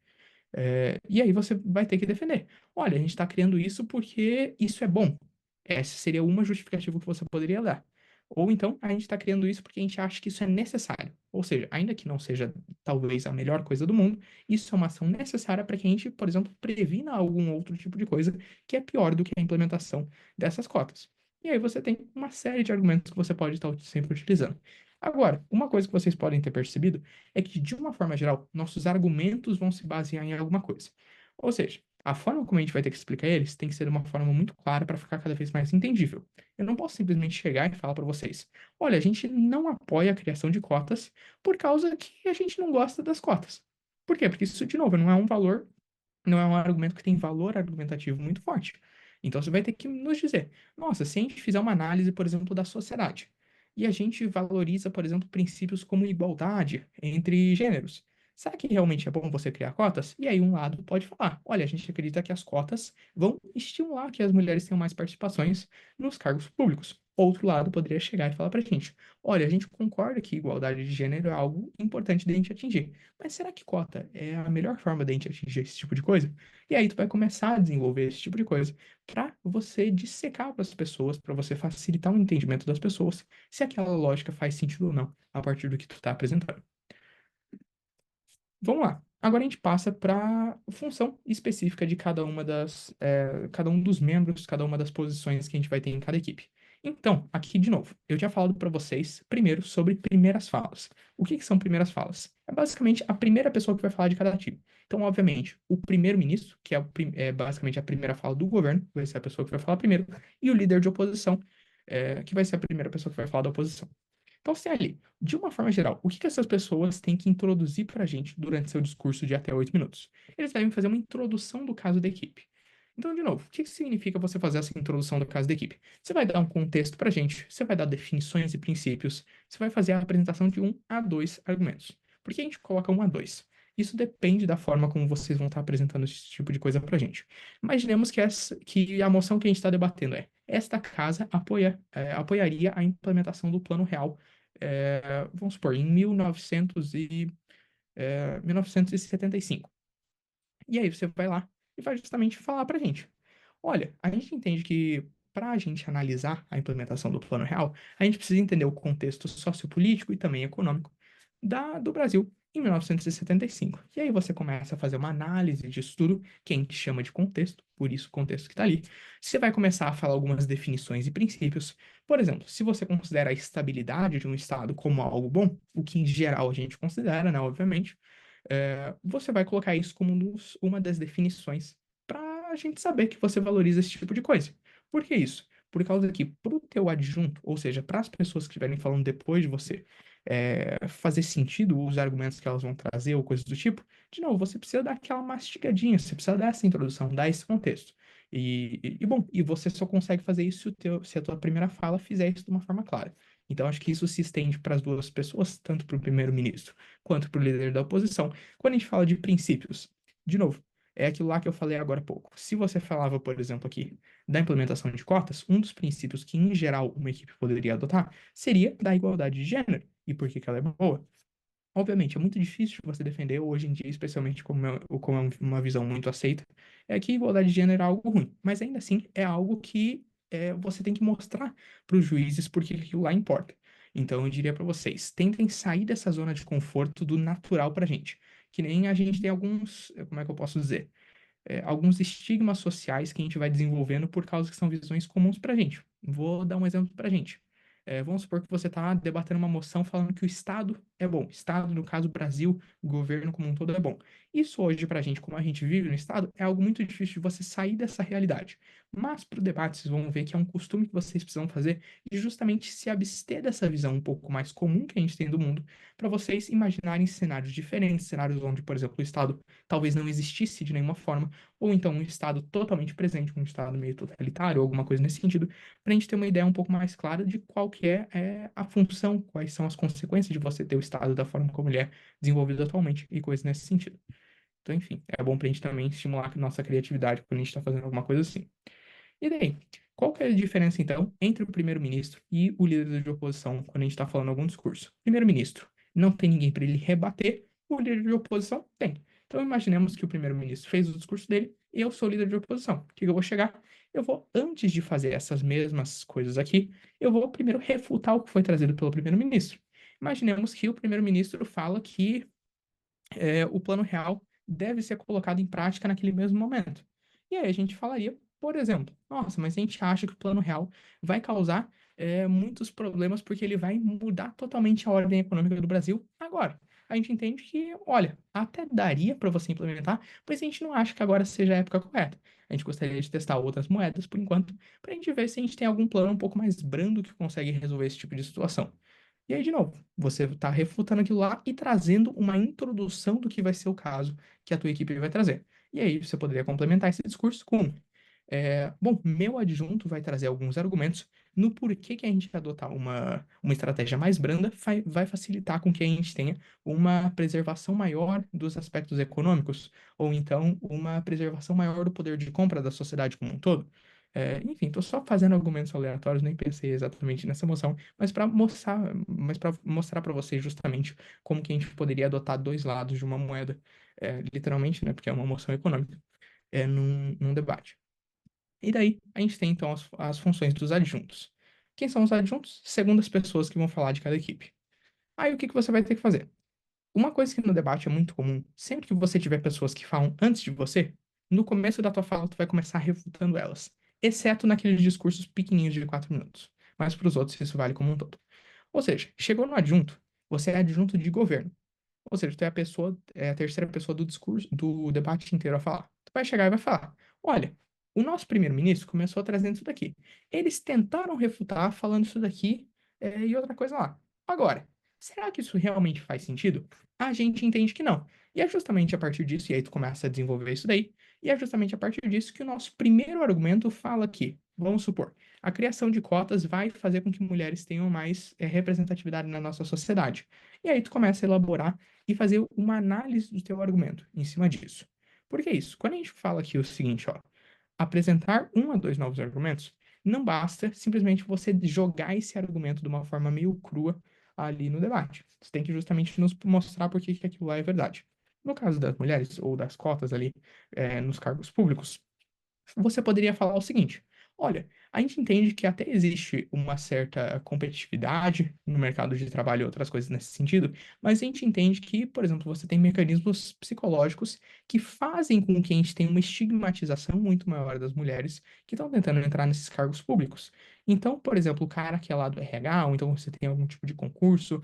E aí você vai ter que defender. Olha, a gente está criando isso porque isso é bom. Essa seria uma justificativa que você poderia dar. Ou então, a gente está criando isso porque a gente acha que isso é necessário. Ou seja, ainda que não seja talvez a melhor coisa do mundo, isso é uma ação necessária para que a gente, por exemplo, previna algum outro tipo de coisa que é pior do que a implementação dessas cotas. E aí você tem uma série de argumentos que você pode estar sempre utilizando. Agora, uma coisa que vocês podem ter percebido é que, de uma forma geral, nossos argumentos vão se basear em alguma coisa. Ou seja, a forma como a gente vai ter que explicar eles tem que ser de uma forma muito clara para ficar cada vez mais entendível. Eu não posso simplesmente chegar e falar para vocês: olha, a gente não apoia a criação de cotas por causa que a gente não gosta das cotas. Por quê? Porque isso, de novo, não é um valor, não é um argumento que tem valor argumentativo muito forte. Então você vai ter que nos dizer: nossa, se a gente fizer uma análise, por exemplo, da sociedade, e a gente valoriza, por exemplo, princípios como igualdade entre gêneros, será que realmente é bom você criar cotas? E aí um lado pode falar: olha, a gente acredita que as cotas vão estimular que as mulheres tenham mais participações nos cargos públicos. Outro lado poderia chegar e falar pra gente: olha, a gente concorda que igualdade de gênero é algo importante de a gente atingir, mas será que cota é a melhor forma de a gente atingir esse tipo de coisa? E aí tu vai começar a desenvolver esse tipo de coisa para você dissecar para as pessoas, para você facilitar o entendimento das pessoas, se aquela lógica faz sentido ou não, a partir do que tu está apresentando. Vamos lá. Agora a gente passa para a função específica de cada um dos membros, cada uma das posições que a gente vai ter em cada equipe. Então, aqui de novo, eu tinha falado para vocês primeiro sobre primeiras falas. O que que são primeiras falas? É basicamente a primeira pessoa que vai falar de cada time. Então, obviamente, o primeiro-ministro, que é basicamente a primeira fala do governo, vai ser a pessoa que vai falar primeiro, e o líder de oposição, que vai ser a primeira pessoa que vai falar da oposição. Então, se ali, de uma forma geral, o que que essas pessoas têm que introduzir para a gente durante seu discurso de até 8 minutos? Eles devem fazer uma introdução do caso da equipe. Então, de novo, o que que significa você fazer essa introdução do caso da equipe? Você vai dar um contexto para a gente, você vai dar definições e princípios, você vai fazer a apresentação de 1 a 2 argumentos. Por que a gente coloca 1 a 2? Isso depende da forma como vocês vão estar apresentando esse tipo de coisa para a gente. Imaginemos que a moção que a gente está debatendo é: esta casa apoiaria a implementação do Plano Real, vamos supor, em 1975. E aí você vai lá e vai justamente falar pra gente: olha, a gente entende que para a gente analisar a implementação do Plano Real, a gente precisa entender o contexto sociopolítico e também econômico do Brasil em 1975. E aí você começa a fazer uma análise de estudo que a gente chama de contexto, por isso o contexto que está ali. Você vai começar a falar algumas definições e princípios. Por exemplo, se você considera a estabilidade de um Estado como algo bom, o que em geral a gente considera, né, obviamente, você vai colocar isso como uma das definições para a gente saber que você valoriza esse tipo de coisa. Por que isso? Por causa que para o teu adjunto, ou seja, para as pessoas que estiverem falando depois de você, fazer sentido os argumentos que elas vão trazer ou coisas do tipo, de novo, você precisa dar aquela mastigadinha, você precisa dar essa introdução, dar esse contexto. Bom, e você só consegue fazer isso se a tua primeira fala fizer isso de uma forma clara. Então, acho que isso se estende para as duas pessoas, tanto para o primeiro-ministro quanto para o líder da oposição. Quando a gente fala de princípios, de novo, é aquilo lá que eu falei agora há pouco. Se você falava, por exemplo, aqui da implementação de cotas, um dos princípios que, em geral, uma equipe poderia adotar seria da igualdade de gênero. E por que que ela é boa? Obviamente, é muito difícil você defender hoje em dia, especialmente como é uma visão muito aceita, é que igualdade de gênero é algo ruim. Mas ainda assim, é algo que você tem que mostrar para os juízes porque aquilo lá importa. Então, eu diria para vocês, tentem sair dessa zona de conforto do natural para a gente. Que nem a gente tem alguns, como é que eu posso dizer? Alguns estigmas sociais que a gente vai desenvolvendo por causa que são visões comuns para a gente. Vou dar um exemplo para a gente. Vamos supor que você está debatendo uma moção falando que o Estado é bom. Estado, no caso, Brasil, o governo como um todo é bom. Isso hoje, para a gente, como a gente vive no Estado, é algo muito difícil de você sair dessa realidade. Mas para o debate, vocês vão ver que é um costume que vocês precisam fazer de justamente se abster dessa visão um pouco mais comum que a gente tem do mundo, para vocês imaginarem cenários diferentes, cenários onde, por exemplo, o Estado talvez não existisse de nenhuma forma, ou então um Estado totalmente presente, um Estado meio totalitário, ou alguma coisa nesse sentido, para a gente ter uma ideia um pouco mais clara de qual que é a função, quais são as consequências de você ter o Estado da forma como ele é desenvolvido atualmente, e coisas nesse sentido. Então, enfim, é bom para a gente também estimular a nossa criatividade quando a gente está fazendo alguma coisa assim. E daí? Qual que é a diferença, então, entre o primeiro-ministro e o líder de oposição quando a gente está falando algum discurso? Primeiro-ministro, não tem ninguém para ele rebater, o líder de oposição tem. Então, imaginemos que o primeiro-ministro fez o discurso dele e eu sou o líder de oposição. O que eu vou chegar? Eu vou, antes de fazer essas mesmas coisas aqui, eu vou primeiro refutar o que foi trazido pelo primeiro-ministro. Imaginemos que o primeiro-ministro fala que o plano real deve ser colocado em prática naquele mesmo momento. E aí a gente falaria, por exemplo, nossa, mas a gente acha que o plano real vai causar muitos problemas porque ele vai mudar totalmente a ordem econômica do Brasil agora. A gente entende que, olha, até daria para você implementar, mas a gente não acha que agora seja a época correta. A gente gostaria de testar outras moedas por enquanto, para a gente ver se a gente tem algum plano um pouco mais brando que consegue resolver esse tipo de situação. E aí, de novo, você está refutando aquilo lá e trazendo uma introdução do que vai ser o caso que a tua equipe vai trazer. E aí, você poderia complementar esse discurso com: bom, meu adjunto vai trazer alguns argumentos no porquê que a gente adotar uma estratégia mais branda vai facilitar com que a gente tenha uma preservação maior dos aspectos econômicos, ou então uma preservação maior do poder de compra da sociedade como um todo. Enfim, estou só fazendo argumentos aleatórios, nem pensei exatamente nessa moção, mas para mostrar para vocês justamente como que a gente poderia adotar dois lados de uma moeda, literalmente, né, porque é uma moção econômica, num debate. E daí, a gente tem então as funções dos adjuntos. Quem são os adjuntos? Segundo as pessoas que vão falar de cada equipe. Aí, o que que você vai ter que fazer? Uma coisa que no debate é muito comum, sempre que você tiver pessoas que falam antes de você, no começo da tua fala tu vai começar refutando elas, exceto naqueles discursos pequenininhos de 4 minutos. Mas para os outros isso vale como um todo. Ou seja, chegou no adjunto, você é adjunto de governo. Ou seja, tu é a pessoa, é a terceira pessoa do discurso, do debate inteiro a falar. Tu vai chegar e vai falar: olha, o nosso primeiro-ministro começou trazendo isso daqui. Eles tentaram refutar falando isso daqui, e outra coisa lá. Agora, será que isso realmente faz sentido? A gente entende que não. E é justamente a partir disso, e aí tu começa a desenvolver isso daí, e é justamente a partir disso que o nosso primeiro argumento fala que, vamos supor, a criação de cotas vai fazer com que mulheres tenham mais representatividade na nossa sociedade. E aí tu começa a elaborar e fazer uma análise do teu argumento em cima disso. Por que isso? Quando a gente fala aqui o seguinte, ó, apresentar 1 a 2 novos argumentos, não basta simplesmente você jogar esse argumento de uma forma meio crua ali no debate. Você tem que justamente nos mostrar por que aquilo lá é verdade. No caso das mulheres ou das cotas ali nos cargos públicos, você poderia falar o seguinte: olha, a gente entende que até existe uma certa competitividade no mercado de trabalho e outras coisas nesse sentido, mas a gente entende que, por exemplo, você tem mecanismos psicológicos que fazem com que a gente tenha uma estigmatização muito maior das mulheres que estão tentando entrar nesses cargos públicos. Então, por exemplo, o cara que é lá do RH, ou então você tem algum tipo de concurso,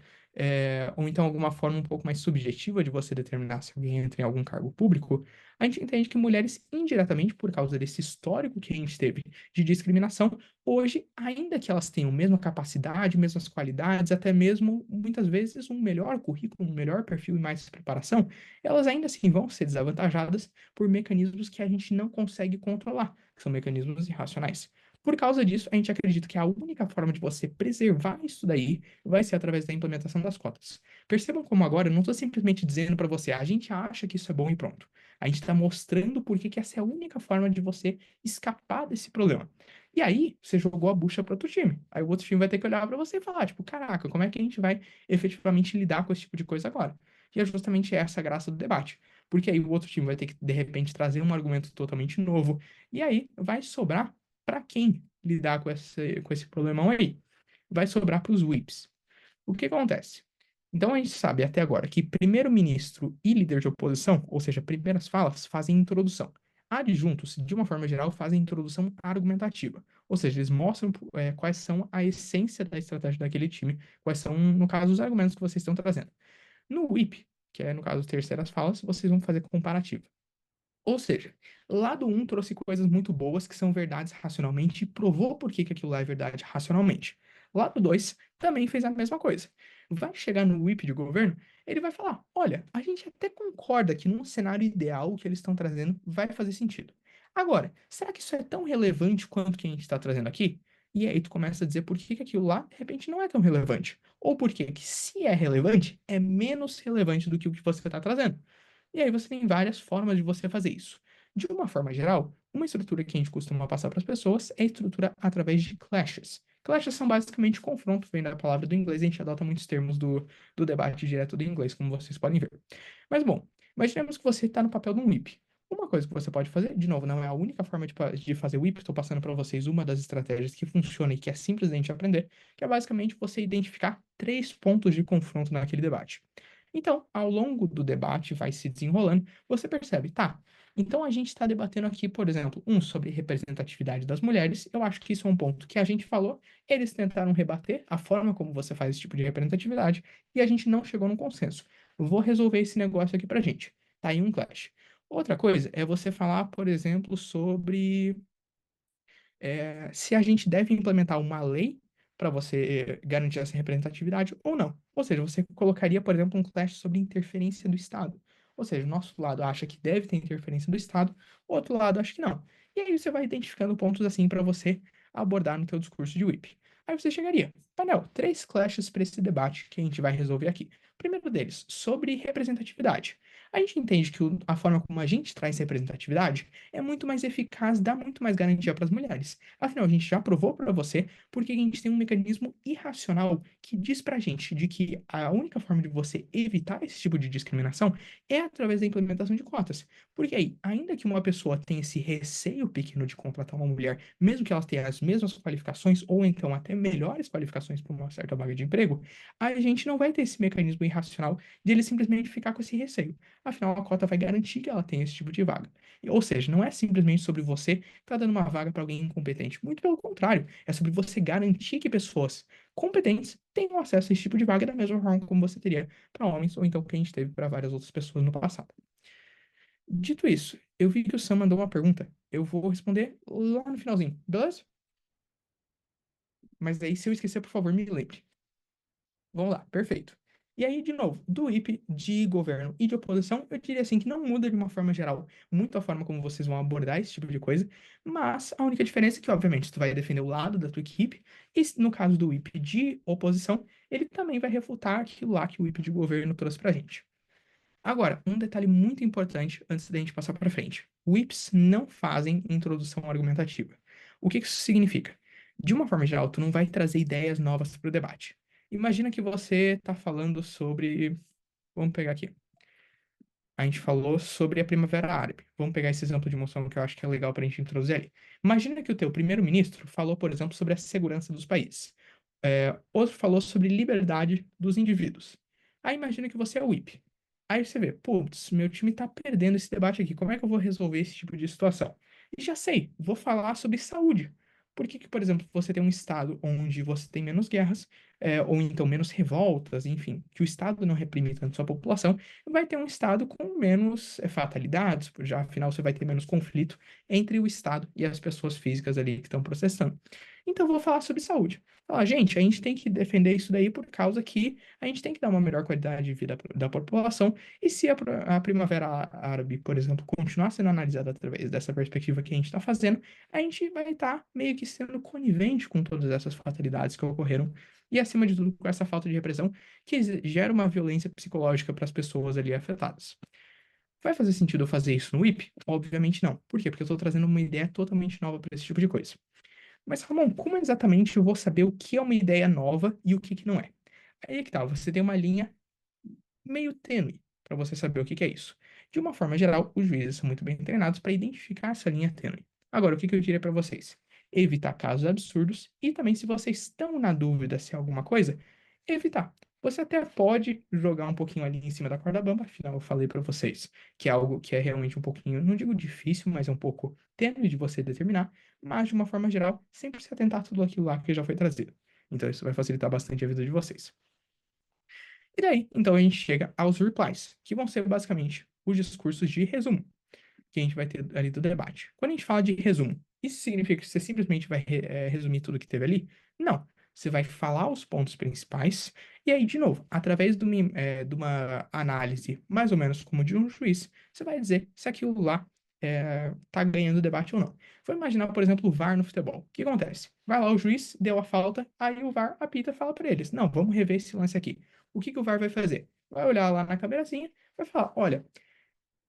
ou então alguma forma um pouco mais subjetiva de você determinar se alguém entra em algum cargo público, a gente entende que mulheres, indiretamente, por causa desse histórico que a gente teve de discriminação, hoje, ainda que elas tenham a mesma capacidade, mesmas qualidades, até mesmo, muitas vezes, um melhor currículo, um melhor perfil e mais preparação, elas ainda assim vão ser desavantajadas por mecanismos que a gente não consegue controlar, que são mecanismos irracionais. Por causa disso, a gente acredita que a única forma de você preservar isso daí vai ser através da implementação das cotas. Percebam como agora eu não estou simplesmente dizendo para você, a gente acha que isso é bom e pronto. A gente está mostrando por que essa é a única forma de você escapar desse problema. E aí, você jogou a bucha para outro time. Aí o outro time vai ter que olhar para você e falar, tipo, caraca, como é que a gente vai efetivamente lidar com esse tipo de coisa agora? E é justamente essa a graça do debate. Porque aí o outro time vai ter que, de repente, trazer um argumento totalmente novo. E aí vai sobrar para quem lidar com esse problemão aí? Vai sobrar para os whips. O que acontece? Então a gente sabe até agora que primeiro-ministro e líder de oposição, ou seja, primeiras falas, fazem introdução. Adjuntos, de uma forma geral, fazem introdução argumentativa. Ou seja, eles mostram quais são a essência da estratégia daquele time, quais são, no caso, os argumentos que vocês estão trazendo. No whip, que é, no caso, terceiras falas, vocês vão fazer comparativa. Ou seja, lado um trouxe coisas muito boas que são verdades racionalmente e provou por que aquilo lá é verdade racionalmente. Lado 2 também fez a mesma coisa. Vai chegar no whip de governo, ele vai falar: olha, a gente até concorda que num cenário ideal o que eles estão trazendo vai fazer sentido. Agora, será que isso é tão relevante quanto o que a gente está trazendo aqui? E aí tu começa a dizer por que aquilo lá, de repente, não é tão relevante. Ou por que se é relevante, é menos relevante do que o que você está trazendo. E aí você tem várias formas de você fazer isso. De uma forma geral, uma estrutura que a gente costuma passar para as pessoas é a estrutura através de clashes. Clashes são basicamente confronto, vem da palavra do inglês, a gente adota muitos termos do debate direto do inglês, como vocês podem ver. Mas bom, imaginemos que você está no papel de um whip. Uma coisa que você pode fazer, de novo, não é a única forma de fazer whip, estou passando para vocês uma das estratégias que funciona e que é simples de a gente aprender, que é basicamente você identificar 3 pontos de confronto naquele debate. Então, ao longo do debate, vai se desenrolando, você percebe, tá? Então a gente está debatendo aqui, por exemplo, sobre representatividade das mulheres. Eu acho que isso é um ponto que a gente falou. Eles tentaram rebater a forma como você faz esse tipo de representatividade e a gente não chegou num consenso. Vou resolver esse negócio aqui pra gente. Tá aí um clash. Outra coisa é você falar, por exemplo, sobre se a gente deve implementar uma lei para você garantir essa representatividade ou não. Ou seja, você colocaria, por exemplo, um clash sobre interferência do Estado. Ou seja, o nosso lado acha que deve ter interferência do Estado, o outro lado acha que não. E aí você vai identificando pontos assim para você abordar no teu discurso de whip. Aí você chegaria, painel, 3 clashes para esse debate que a gente vai resolver aqui. O primeiro deles, sobre representatividade. A gente entende que a forma como a gente traz representatividade é muito mais eficaz, dá muito mais garantia para as mulheres. Afinal, a gente já provou para você porque a gente tem um mecanismo irracional que diz para a gente de que a única forma de você evitar esse tipo de discriminação é através da implementação de cotas. Porque aí, ainda que uma pessoa tenha esse receio pequeno de contratar uma mulher, mesmo que ela tenha as mesmas qualificações ou então até melhores qualificações aplicações para uma certa vaga de emprego, a gente não vai ter esse mecanismo irracional de ele simplesmente ficar com esse receio. Afinal, a cota vai garantir que ela tenha esse tipo de vaga. Ou seja, não é simplesmente sobre você estar dando uma vaga para alguém incompetente. Muito pelo contrário, é sobre você garantir que pessoas competentes tenham acesso a esse tipo de vaga da mesma forma como você teria para homens, ou então que a gente teve para várias outras pessoas no passado. Dito isso, eu vi que o Sam mandou uma pergunta. Eu vou responder lá no finalzinho, beleza? Mas aí, se eu esquecer, por favor, me lembre. Vamos lá, perfeito. E aí, de novo, do IP de governo e de oposição, eu diria assim que não muda de uma forma geral muito a forma como vocês vão abordar esse tipo de coisa, mas a única diferença é que, obviamente, tu vai defender o lado da tua equipe, e no caso do IP de oposição, ele também vai refutar aquilo lá que o IP de governo trouxe pra gente. Agora, um detalhe muito importante antes da gente passar para frente. WIPs não fazem introdução argumentativa. O que isso significa? De uma forma geral, tu não vai trazer ideias novas para o debate. Imagina que você está falando sobre. Vamos pegar aqui. A gente falou sobre a Primavera Árabe. Vamos pegar esse exemplo de moção que eu acho que é legal para a gente introduzir ali. Imagina que o teu primeiro-ministro falou, por exemplo, sobre a segurança dos países. Outro falou sobre liberdade dos indivíduos. Aí imagina que você é o whip. Aí você vê, putz, meu time tá perdendo esse debate aqui. Como é que eu vou resolver esse tipo de situação? E já sei, vou falar sobre saúde. Por que que, por exemplo, você tem um estado onde você tem menos guerras, ou então menos revoltas, enfim, que o estado não reprime tanto sua população, vai ter um estado com menos fatalidades, já afinal você vai ter menos conflito entre o estado e as pessoas físicas ali que estão processando. Então, eu vou falar sobre saúde. Falar, gente, a gente tem que defender isso daí por causa que a gente tem que dar uma melhor qualidade de vida da população. E se a Primavera Árabe, por exemplo, continuar sendo analisada através dessa perspectiva que a gente está fazendo, a gente vai estar meio que sendo conivente com todas essas fatalidades que ocorreram. E, acima de tudo, com essa falta de repressão que gera uma violência psicológica para as pessoas ali afetadas. Vai fazer sentido eu fazer isso no WIP? Obviamente não. Por quê? Porque eu estou trazendo uma ideia totalmente nova para esse tipo de coisa. Mas, Ramon, como exatamente eu vou saber o que é uma ideia nova e o que que não é? Aí é que tá, você tem uma linha meio tênue para você saber o que que é isso. De uma forma geral, os juízes são muito bem treinados para identificar essa linha tênue. Agora, o que que eu diria para vocês? Evitar casos absurdos e também, se vocês estão na dúvida se é alguma coisa, evitar. Você até pode jogar um pouquinho ali em cima da corda bamba, afinal eu falei para vocês que é algo que é realmente um pouquinho, não digo difícil, mas é um pouco tênue de você determinar, mas de uma forma geral, sempre se atentar a tudo aquilo lá que já foi trazido. Então isso vai facilitar bastante a vida de vocês. E daí, então a gente chega aos replies, que vão ser basicamente os discursos de resumo que a gente vai ter ali do debate. Quando a gente fala de resumo, isso significa que você simplesmente vai resumir tudo que teve ali? Não. Você vai falar os pontos principais, e aí, de novo, através de uma análise, mais ou menos como de um juiz, você vai dizer se aquilo lá tá ganhando debate ou não. Vou imaginar, por exemplo, o VAR no futebol. O que acontece? Vai lá o juiz, deu a falta, aí o VAR apita e fala para eles: não, vamos rever esse lance aqui. O que que o VAR vai fazer? Vai olhar lá na câmerazinha, vai falar: olha,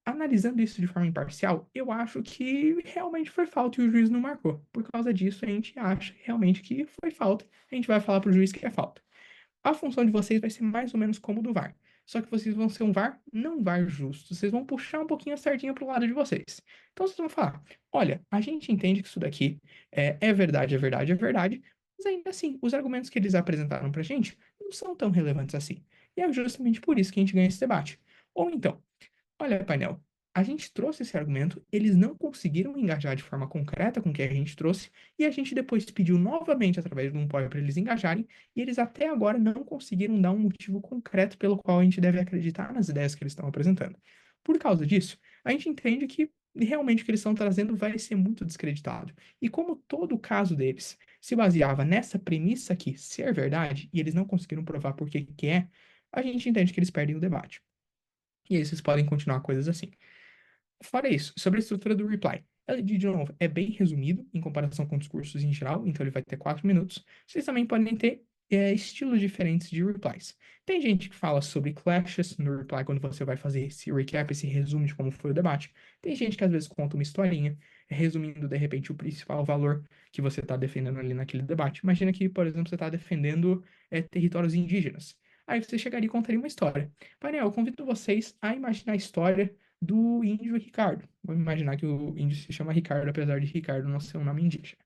analisando isso de forma imparcial, eu acho que realmente foi falta e o juiz não marcou. Por causa disso, a gente acha realmente que foi falta. A gente vai falar para o juiz que é falta. A função de vocês vai ser mais ou menos como do VAR. Só que vocês vão ser um VAR, não um VAR justo. Vocês vão puxar um pouquinho a sardinha pro lado de vocês. Então vocês vão falar: olha, a gente entende que isso daqui é verdade, é verdade, é verdade. Mas ainda assim, os argumentos que eles apresentaram pra gente não são tão relevantes assim. E é justamente por isso que a gente ganha esse debate. Ou então, olha, painel, a gente trouxe esse argumento, eles não conseguiram engajar de forma concreta com o que a gente trouxe, e a gente depois pediu novamente através de um POI para eles engajarem, e eles até agora não conseguiram dar um motivo concreto pelo qual a gente deve acreditar nas ideias que eles estão apresentando. Por causa disso, a gente entende que realmente o que eles estão trazendo vai ser muito descreditado. E como todo o caso deles se baseava nessa premissa aqui ser verdade, e eles não conseguiram provar por que que é, a gente entende que eles perdem o debate. E aí vocês podem continuar coisas assim. Fora isso, sobre a estrutura do reply. Ela, de novo, é bem resumido em comparação com discursos em geral, então ele vai ter 4 minutos. Vocês também podem ter estilos diferentes de replies. Tem gente que fala sobre clashes no reply quando você vai fazer esse recap, esse resumo de como foi o debate. Tem gente que às vezes conta uma historinha, resumindo de repente o principal valor que você está defendendo ali naquele debate. Imagina que, por exemplo, você está defendendo territórios indígenas. Aí você chegaria e contaria uma história. Painel, eu convido vocês a imaginar a história do índio Ricardo. Vamos imaginar que o índio se chama Ricardo, apesar de Ricardo não ser um nome indígena.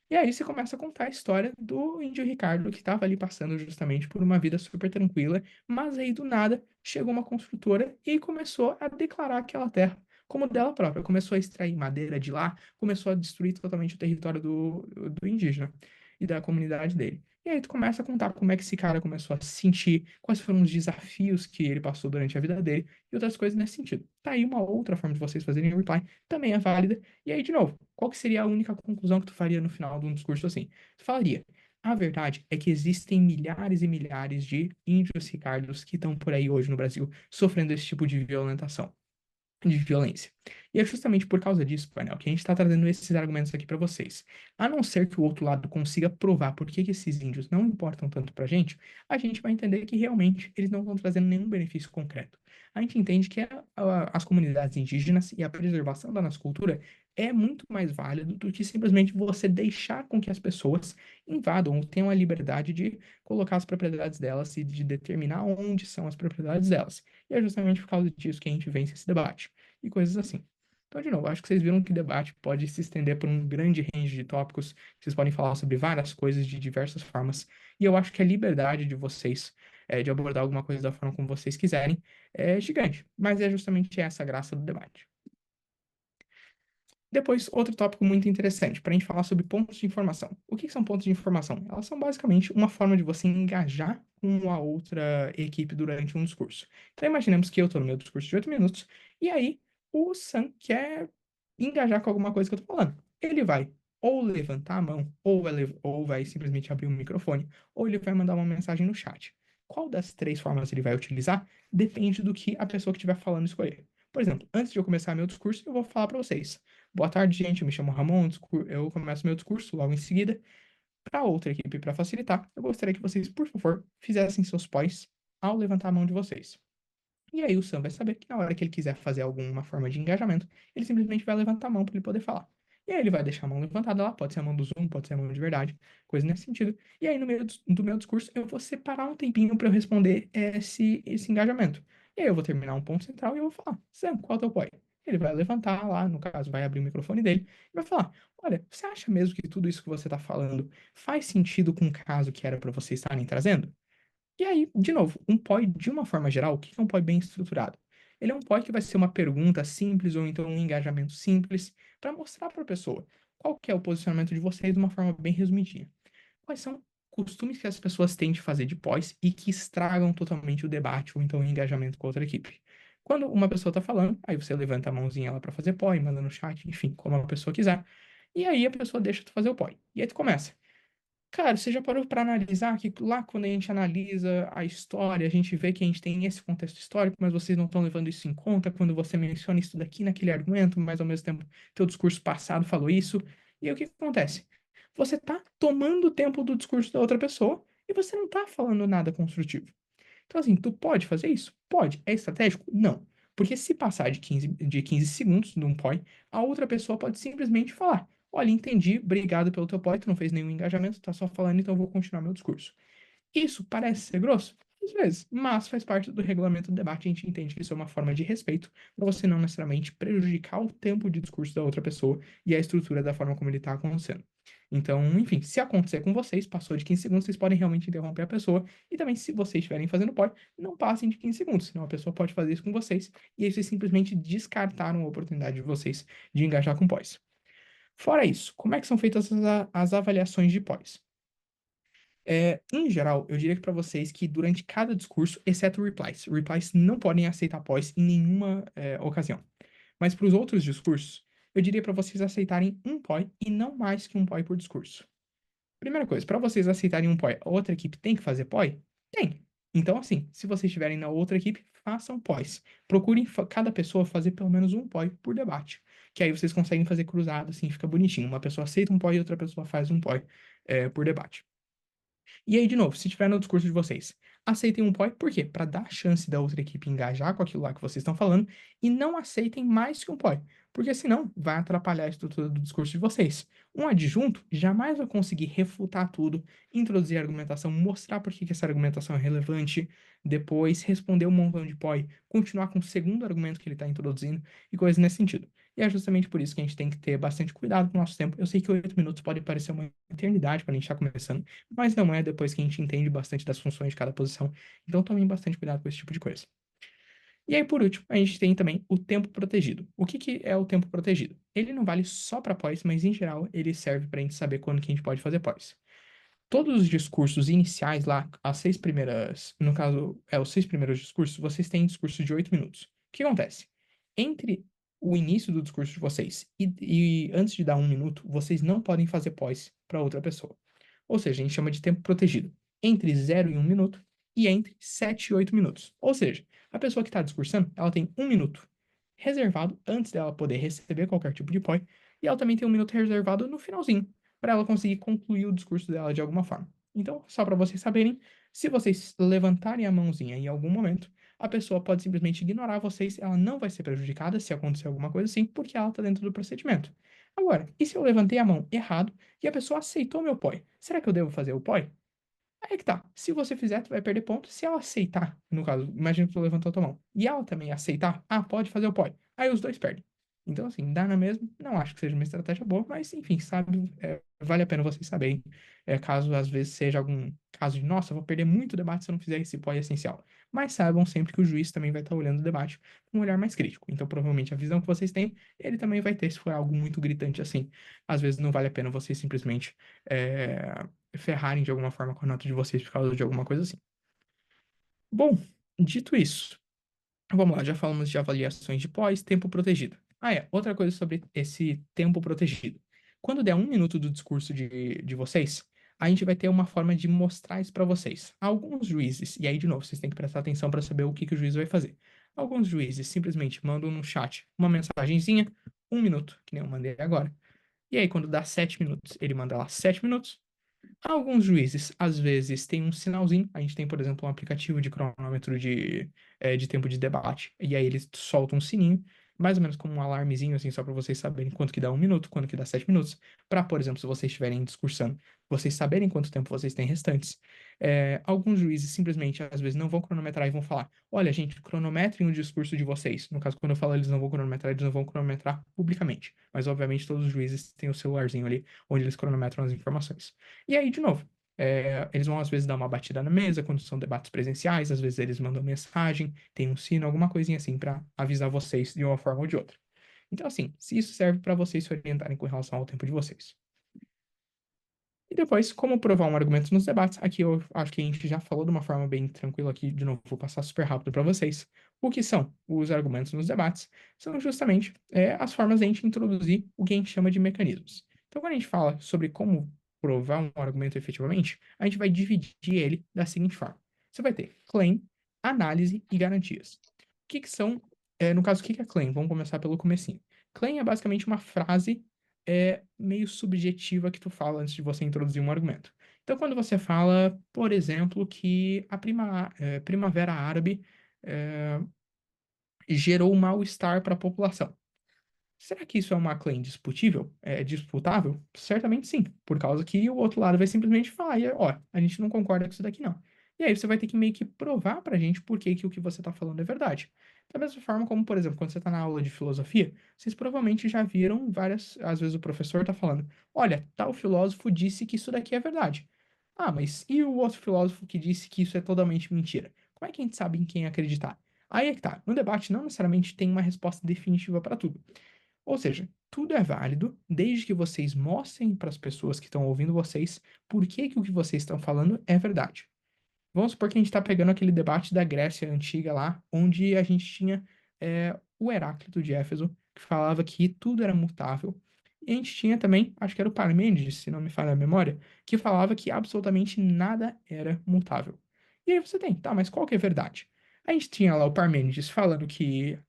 E aí você começa a contar a história do índio Ricardo, que estava ali passando justamente por uma vida super tranquila, mas aí do nada chegou uma construtora e começou a declarar aquela terra como dela própria. Começou a extrair madeira de lá, começou a destruir totalmente o território do indígena e da comunidade dele. E aí tu começa a contar como é que esse cara começou a se sentir, quais foram os desafios que ele passou durante a vida dele e outras coisas nesse sentido. Tá aí uma outra forma de vocês fazerem o reply, também é válida. E aí, de novo, qual que seria a única conclusão que tu faria no final de um discurso assim? Tu falaria, a verdade é que existem milhares e milhares de índios ricardos que estão por aí hoje no Brasil sofrendo esse tipo de violentação de violência. E é justamente por causa disso, painel, que a gente está trazendo esses argumentos aqui para vocês. A não ser que o outro lado consiga provar por que esses índios não importam tanto para a gente vai entender que realmente eles não estão trazendo nenhum benefício concreto. A gente entende que as comunidades indígenas e a preservação da nossa cultura é muito mais válido do que simplesmente você deixar com que as pessoas invadam ou tenham a liberdade de colocar as propriedades delas e de determinar onde são as propriedades delas. E é justamente por causa disso que a gente vence esse debate e coisas assim. Então, de novo, acho que vocês viram que o debate pode se estender por um grande range de tópicos, vocês podem falar sobre várias coisas de diversas formas, e eu acho que a liberdade de vocês de abordar alguma coisa da forma como vocês quiserem é gigante, mas é justamente essa a graça do debate. Depois, outro tópico muito interessante, para a gente falar sobre pontos de informação. O que são pontos de informação? Elas são basicamente uma forma de você engajar com a outra equipe durante um discurso. Então, imaginemos que eu estou no meu discurso de 8 minutos, e aí o Sam quer engajar com alguma coisa que eu estou falando. Ele vai ou levantar a mão, ou vai simplesmente abrir o microfone, ou ele vai mandar uma mensagem no chat. Qual das três formas ele vai utilizar depende do que a pessoa que estiver falando escolher. Por exemplo, antes de eu começar meu discurso, eu vou falar para vocês. Boa tarde, gente. Eu me chamo Ramon. Eu começo meu discurso logo em seguida. Para outra equipe, para facilitar, eu gostaria que vocês, por favor, fizessem seus pós ao levantar a mão de vocês. E aí o Sam vai saber que na hora que ele quiser fazer alguma forma de engajamento, ele simplesmente vai levantar a mão para ele poder falar. E aí ele vai deixar a mão levantada lá, pode ser a mão do Zoom, pode ser a mão de verdade, coisa nesse sentido. E aí no meio do meu discurso eu vou separar um tempinho para eu responder esse engajamento. E aí eu vou terminar um ponto central e eu vou falar, Sam, qual é o teu apoio? Ele vai levantar lá, no caso, vai abrir o microfone dele e vai falar, olha, você acha mesmo que tudo isso que você está falando faz sentido com o caso que era para vocês estarem trazendo? E aí, de novo, um POI, de uma forma geral, o que é um POI bem estruturado? Ele é um POI que vai ser uma pergunta simples ou então um engajamento simples para mostrar para a pessoa qual que é o posicionamento de vocês de uma forma bem resumidinha. Quais são costumes que as pessoas têm de fazer de pós e que estragam totalmente o debate ou então o engajamento com a outra equipe. Quando uma pessoa está falando, aí você levanta a mãozinha lá para fazer POI, manda no chat, enfim, como a pessoa quiser. E aí a pessoa deixa tu fazer o POI. E aí tu começa. Cara, você já parou para analisar que lá quando a gente analisa a história, a gente vê que a gente tem esse contexto histórico, mas vocês não estão levando isso em conta quando você menciona isso daqui naquele argumento, mas ao mesmo tempo teu discurso passado falou isso. E aí o que que acontece? Você tá tomando o tempo do discurso da outra pessoa e você não tá falando nada construtivo. Então, assim, tu pode fazer isso? Pode. É estratégico? Não. Porque se passar de 15 segundos de um POI, a outra pessoa pode simplesmente falar: olha, entendi, obrigado pelo teu POI, tu não fez nenhum engajamento, tá só falando, então eu vou continuar meu discurso. Isso parece ser grosso? Às vezes, mas faz parte do regulamento do debate, a gente entende que isso é uma forma de respeito, para você não necessariamente prejudicar o tempo de discurso da outra pessoa e a estrutura da forma como ele está acontecendo. Então, enfim, se acontecer com vocês, passou de 15 segundos, vocês podem realmente interromper a pessoa. E também, se vocês estiverem fazendo POI, não passem de 15 segundos, senão a pessoa pode fazer isso com vocês. E aí vocês simplesmente descartaram a oportunidade de vocês de engajar com pós. Fora isso, como é que são feitas as avaliações de pós? Em geral, eu diria que para vocês que durante cada discurso, exceto replies não podem aceitar pós em nenhuma ocasião. Mas para os outros discursos, eu diria para vocês aceitarem um POI e não mais que um POI por discurso. Primeira coisa, para vocês aceitarem um POI, a outra equipe tem que fazer POI? Tem. Então, assim, se vocês estiverem na outra equipe, façam POIs. Procurem cada pessoa fazer pelo menos um POI por debate. Que aí vocês conseguem fazer cruzado, assim, fica bonitinho. Uma pessoa aceita um POI e outra pessoa faz um POI por debate. E aí, de novo, se tiver no discurso de vocês, aceitem um POI, por quê? Para dar a chance da outra equipe engajar com aquilo lá que vocês estão falando e não aceitem mais que um POI, porque senão vai atrapalhar a estrutura do discurso de vocês. Um adjunto jamais vai conseguir refutar tudo, introduzir a argumentação, mostrar por que essa argumentação é relevante, depois responder um montão de POI, continuar com o segundo argumento que ele está introduzindo e coisas nesse sentido. E é justamente por isso que a gente tem que ter bastante cuidado com o nosso tempo. Eu sei que 8 minutos pode parecer uma eternidade quando a gente está começando, mas não é depois que a gente entende bastante das funções de cada posição. Então tomem bastante cuidado com esse tipo de coisa. E aí, por último, a gente tem também o tempo protegido. O que que é o tempo protegido? Ele não vale só para pós, mas em geral ele serve para a gente saber quando que a gente pode fazer pós. Todos os discursos iniciais lá, as 6 primeiras, no caso, os 6 primeiros discursos, vocês têm discurso de 8 minutos. O que acontece? Entre o início do discurso de vocês e antes de dar 1 minuto, vocês não podem fazer pós para outra pessoa. Ou seja, a gente chama de tempo protegido. Entre 0 e 1 minuto e entre 7 e 8 minutos. Ou seja, a pessoa que está discursando, ela tem 1 minuto reservado antes dela poder receber qualquer tipo de pós, e ela também tem 1 minuto reservado no finalzinho, para ela conseguir concluir o discurso dela de alguma forma. Então, só para vocês saberem, se vocês levantarem a mãozinha em algum momento, a pessoa pode simplesmente ignorar vocês, ela não vai ser prejudicada se acontecer alguma coisa assim, porque ela está dentro do procedimento. Agora, e se eu levantei a mão errado e a pessoa aceitou meu POI? Será que eu devo fazer o POI? Aí é que tá. Se você fizer, tu vai perder ponto. Se ela aceitar, no caso, imagina que tu levantou a tua mão, e ela também aceitar, pode fazer o POI. Aí os dois perdem. Então, assim, dá na mesma. Não acho que seja uma estratégia boa, mas, enfim, sabe, vale a pena vocês saberem, caso às vezes seja algum caso de, nossa, eu vou perder muito debate se eu não fizer esse POI essencial. Mas saibam sempre que o juiz também vai estar olhando o debate com um olhar mais crítico. Então, provavelmente, a visão que vocês têm, ele também vai ter, se for algo muito gritante assim. Às vezes não vale a pena vocês simplesmente ferrarem de alguma forma com a nota de vocês por causa de alguma coisa assim. Bom, dito isso, vamos lá, já falamos de avaliações de pós, tempo protegido. Outra coisa sobre esse tempo protegido. Quando der 1 minuto do discurso de vocês, a gente vai ter uma forma de mostrar isso para vocês. Alguns juízes, e aí de novo, vocês têm que prestar atenção para saber o que que o juiz vai fazer. Alguns juízes simplesmente mandam no chat uma mensagenzinha, 1 minuto, que nem eu mandei agora. E aí, quando dá 7 minutos, ele manda lá 7 minutos. Alguns juízes, às vezes, têm um sinalzinho. A gente tem, por exemplo, um aplicativo de cronômetro de tempo de debate. E aí eles soltam um sininho, mais ou menos como um alarmezinho, assim, só para vocês saberem quanto que dá 1 minuto, quanto que dá 7 minutos. Para, por exemplo, se vocês estiverem discursando, vocês saberem quanto tempo vocês têm restantes. Alguns juízes simplesmente, às vezes, não vão cronometrar e vão falar: olha, gente, cronometrem o discurso de vocês. No caso, quando eu falo eles não vão cronometrar, eles não vão cronometrar publicamente. Mas, obviamente, todos os juízes têm o celularzinho ali, onde eles cronometram as informações. E aí, de novo, eles vão às vezes dar uma batida na mesa quando são debates presenciais, às vezes eles mandam mensagem, tem um sino, alguma coisinha assim para avisar vocês de uma forma ou de outra. Então, assim, se isso serve para vocês se orientarem com relação ao tempo de vocês. E depois, como provar um argumento nos debates, aqui eu acho que a gente já falou de uma forma bem tranquila aqui, de novo, vou passar super rápido para vocês. O que são os argumentos nos debates? São justamente as formas de a gente introduzir o que a gente chama de mecanismos. Então, quando a gente fala sobre como provar um argumento efetivamente, a gente vai dividir ele da seguinte forma. Você vai ter claim, análise e garantias. O que que são, no caso, o que que é claim? Vamos começar pelo comecinho. Claim é basicamente uma frase meio subjetiva que tu fala antes de você introduzir um argumento. Então, quando você fala, por exemplo, que a Primavera Árabe gerou mal-estar para a população. Será que isso é uma claim disputível? É disputável? Certamente sim, por causa que o outro lado vai simplesmente falar, ó, a gente não concorda com isso daqui não. E aí você vai ter que meio que provar pra gente por que que o que você tá falando é verdade. Da mesma forma como, por exemplo, quando você tá na aula de filosofia, vocês provavelmente já viram às vezes o professor tá falando, olha, tal filósofo disse que isso daqui é verdade. Mas e o outro filósofo que disse que isso é totalmente mentira? Como é que a gente sabe em quem acreditar? Aí é que tá. No debate não necessariamente tem uma resposta definitiva para tudo. Ou seja, tudo é válido desde que vocês mostrem para as pessoas que estão ouvindo vocês por que que o que vocês estão falando é verdade. Vamos supor que a gente está pegando aquele debate da Grécia antiga lá, onde a gente tinha o Heráclito de Éfeso, que falava que tudo era mutável. E a gente tinha também, acho que era o Parmênides, se não me falha a memória, que falava que absolutamente nada era mutável. E aí você tem, tá, mas qual que é a verdade? A gente tinha lá o Parmênides falando que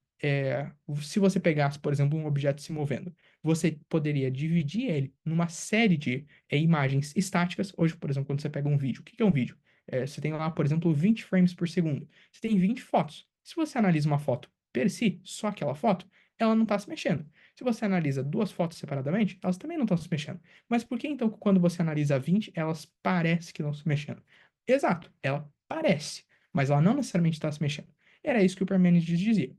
se você pegasse, por exemplo, um objeto se movendo, você poderia dividir ele numa série de imagens estáticas. Hoje, por exemplo, quando você pega um vídeo, o que que é um vídeo? Você tem lá, por exemplo, 20 frames por segundo. Você tem 20 fotos. Se você analisa uma foto per si, só aquela foto, ela não está se mexendo. Se você analisa duas fotos separadamente, elas também não estão se mexendo. Mas por que então, quando você analisa 20, elas parecem que estão se mexendo? Exato, ela parece, mas ela não necessariamente está se mexendo. Era isso que o Parmênides dizia.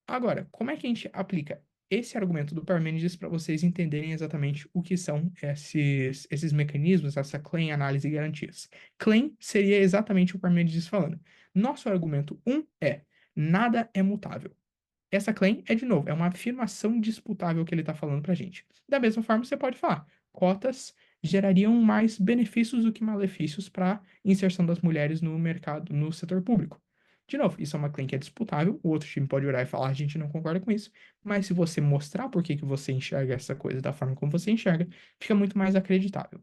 Agora, como é que a gente aplica esse argumento do Parmênides para vocês entenderem exatamente o que são esses mecanismos, essa claim, análise e garantias? Claim seria exatamente o Parmênides falando. Nosso argumento 1 é: nada é mutável. Essa claim é, de novo, é uma afirmação disputável que ele está falando para a gente. Da mesma forma, você pode falar: cotas gerariam mais benefícios do que malefícios para a inserção das mulheres no mercado, no setor público. De novo, isso é uma claim que é disputável, o outro time pode olhar e falar: a gente não concorda com isso, mas se você mostrar por que você enxerga essa coisa da forma como você enxerga, fica muito mais acreditável.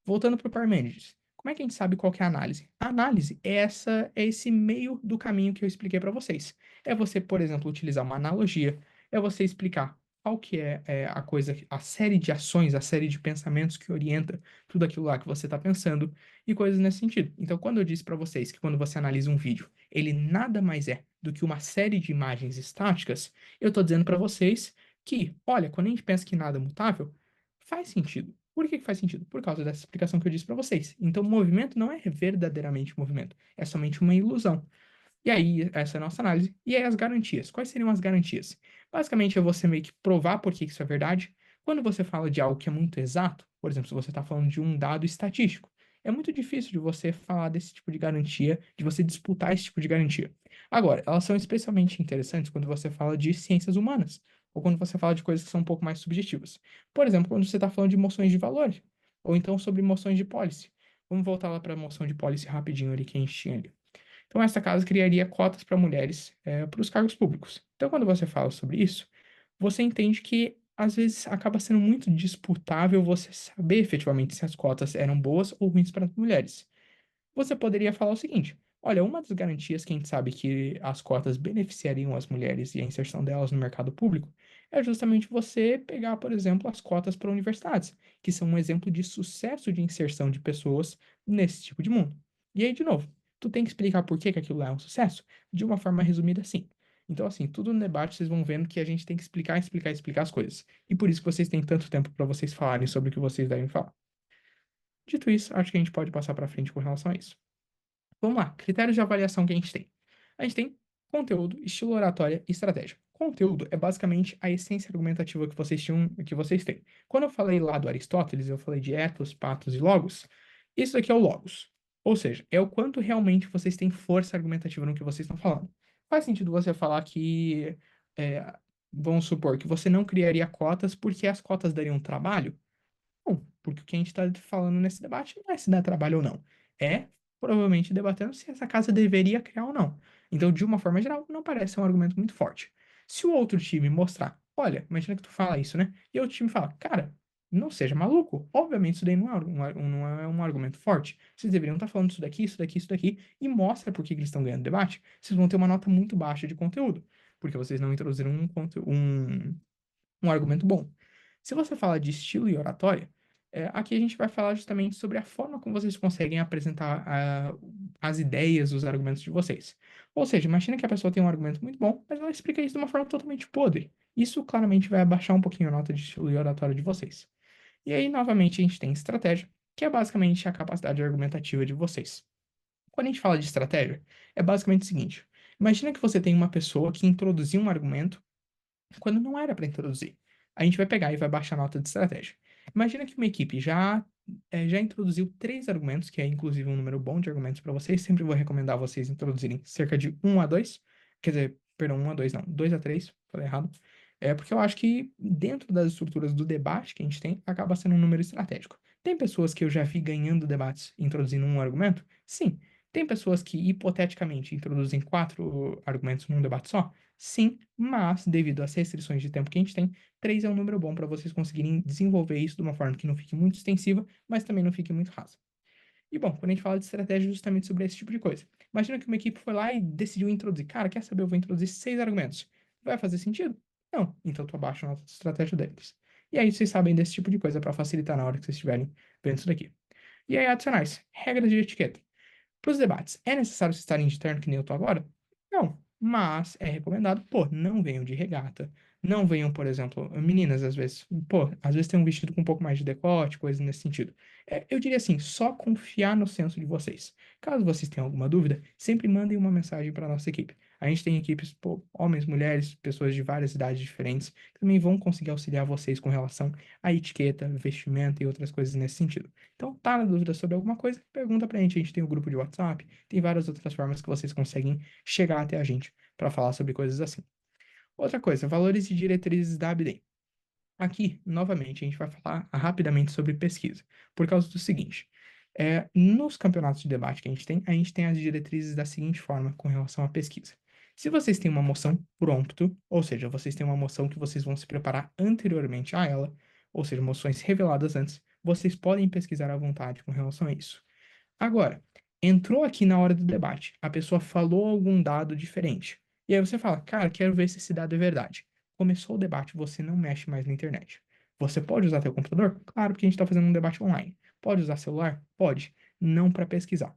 Voltando para o Parmênides, como é que a gente sabe qual que é a análise? A análise é esse meio do caminho que eu expliquei para vocês. É você, por exemplo, utilizar uma analogia, é você explicar qual que é a coisa, a série de ações, a série de pensamentos que orienta tudo aquilo lá que você está pensando e coisas nesse sentido. Então, quando eu disse para vocês que quando você analisa um vídeo, ele nada mais é do que uma série de imagens estáticas, eu estou dizendo para vocês que, olha, quando a gente pensa que nada é mutável, faz sentido. Por que que faz sentido? Por causa dessa explicação que eu disse para vocês. Então, o movimento não é verdadeiramente movimento, é somente uma ilusão. E aí, essa é a nossa análise. E aí, as garantias. Quais seriam as garantias? Basicamente, é você meio que provar por que isso é verdade. Quando você fala de algo que é muito exato, por exemplo, se você está falando de um dado estatístico, é muito difícil de você falar desse tipo de garantia, de você disputar esse tipo de garantia. Agora, elas são especialmente interessantes quando você fala de ciências humanas, ou quando você fala de coisas que são um pouco mais subjetivas. Por exemplo, quando você está falando de emoções de valor, ou então sobre emoções de policy. Vamos voltar lá para a emoção de policy rapidinho ali que a gente tinha ali. Então, essa casa criaria cotas para mulheres para os cargos públicos. Então, quando você fala sobre isso, você entende que às vezes acaba sendo muito disputável você saber efetivamente se as cotas eram boas ou ruins para as mulheres. Você poderia falar o seguinte: olha, uma das garantias que a gente sabe que as cotas beneficiariam as mulheres e a inserção delas no mercado público é justamente você pegar, por exemplo, as cotas para universidades, que são um exemplo de sucesso de inserção de pessoas nesse tipo de mundo. E aí, de novo, tu tem que explicar por que que aquilo lá é um sucesso de uma forma resumida assim. Então, assim, tudo no debate vocês vão vendo que a gente tem que explicar, explicar, explicar as coisas. E por isso que vocês têm tanto tempo para vocês falarem sobre o que vocês devem falar. Dito isso, acho que a gente pode passar para frente com relação a isso. Vamos lá, critérios de avaliação que a gente tem. A gente tem conteúdo, estilo oratória e estratégia. Conteúdo é basicamente a essência argumentativa que vocês têm. Quando eu falei lá do Aristóteles, eu falei de ethos, patos e logos. Isso daqui é o logos. Ou seja, é o quanto realmente vocês têm força argumentativa no que vocês estão falando. Faz sentido você falar que, vamos supor, que você não criaria cotas porque as cotas dariam trabalho? Bom, porque o que a gente está falando nesse debate não é se dá trabalho ou não. É provavelmente debatendo se essa casa deveria criar ou não. Então, de uma forma geral, não parece ser um argumento muito forte. Se o outro time mostrar, olha, imagina que tu fala isso, né? E o outro time fala, cara, não seja maluco. Obviamente, isso daí não é um argumento forte. Vocês deveriam estar falando isso daqui, isso daqui, isso daqui, e mostra por que que eles estão ganhando debate. Vocês vão ter uma nota muito baixa de conteúdo, porque vocês não introduziram um argumento bom. Se você fala de estilo e oratória, aqui a gente vai falar justamente sobre a forma como vocês conseguem apresentar as ideias, os argumentos de vocês. Ou seja, imagina que a pessoa tem um argumento muito bom, mas ela explica isso de uma forma totalmente podre. Isso claramente vai abaixar um pouquinho a nota de estilo e oratória de vocês. E aí, novamente, a gente tem estratégia, que é basicamente a capacidade argumentativa de vocês. Quando a gente fala de estratégia, é basicamente o seguinte: imagina que você tem uma pessoa que introduziu um argumento quando não era para introduzir. A gente vai pegar e vai baixar a nota de estratégia. Imagina que uma equipe já introduziu três argumentos, que é inclusive um número bom de argumentos para vocês. Sempre vou recomendar vocês introduzirem cerca de 1 a 2. Quer dizer, perdão, 1 a 2 não, 2 a 3, falei errado. Porque eu acho que dentro das estruturas do debate que a gente tem, acaba sendo um número estratégico. Tem pessoas que eu já vi ganhando debates introduzindo um argumento? Sim. Tem pessoas que, hipoteticamente, introduzem 4 argumentos num debate só? Sim, mas devido às restrições de tempo que a gente tem, 3 é um número bom para vocês conseguirem desenvolver isso de uma forma que não fique muito extensiva, mas também não fique muito rasa. E bom, quando a gente fala de estratégia, é justamente sobre esse tipo de coisa. Imagina que uma equipe foi lá e decidiu introduzir. Cara, quer saber? Eu vou introduzir 6 argumentos. Vai fazer sentido? Não. Então tu abaixa a nota de estratégia deles. E aí vocês sabem desse tipo de coisa para facilitar na hora que vocês estiverem vendo isso daqui. E aí, adicionais, regras de etiqueta. Para os debates, é necessário vocês estarem de terno que nem eu tô agora? Não, mas é recomendado, pô, não venham de regata. Não venham, por exemplo, meninas, às vezes, pô, às vezes tem um vestido com um pouco mais de decote, coisas nesse sentido. Eu diria assim, só confiar no senso de vocês. Caso vocês tenham alguma dúvida, sempre mandem uma mensagem para nossa equipe. A gente tem equipes, pô, homens, mulheres, pessoas de várias idades diferentes, que também vão conseguir auxiliar vocês com relação à etiqueta, vestimenta e outras coisas nesse sentido. Então, tá na dúvida sobre alguma coisa? Pergunta pra gente. A gente tem o grupo de WhatsApp, tem várias outras formas que vocês conseguem chegar até a gente para falar sobre coisas assim. Outra coisa, valores e diretrizes da Abdem. Aqui, novamente, a gente vai falar rapidamente sobre pesquisa, por causa do seguinte: nos campeonatos de debate que a gente tem as diretrizes da seguinte forma com relação à pesquisa. Se vocês têm uma moção prompto, ou seja, vocês têm uma moção que vocês vão se preparar anteriormente a ela, ou seja, moções reveladas antes, vocês podem pesquisar à vontade com relação a isso. Agora, entrou aqui na hora do debate, a pessoa falou algum dado diferente. E aí você fala, cara, quero ver se esse dado é verdade. Começou o debate, você não mexe mais na internet. Você pode usar teu computador? Claro, porque a gente está fazendo um debate online. Pode usar celular? Pode. Não para pesquisar.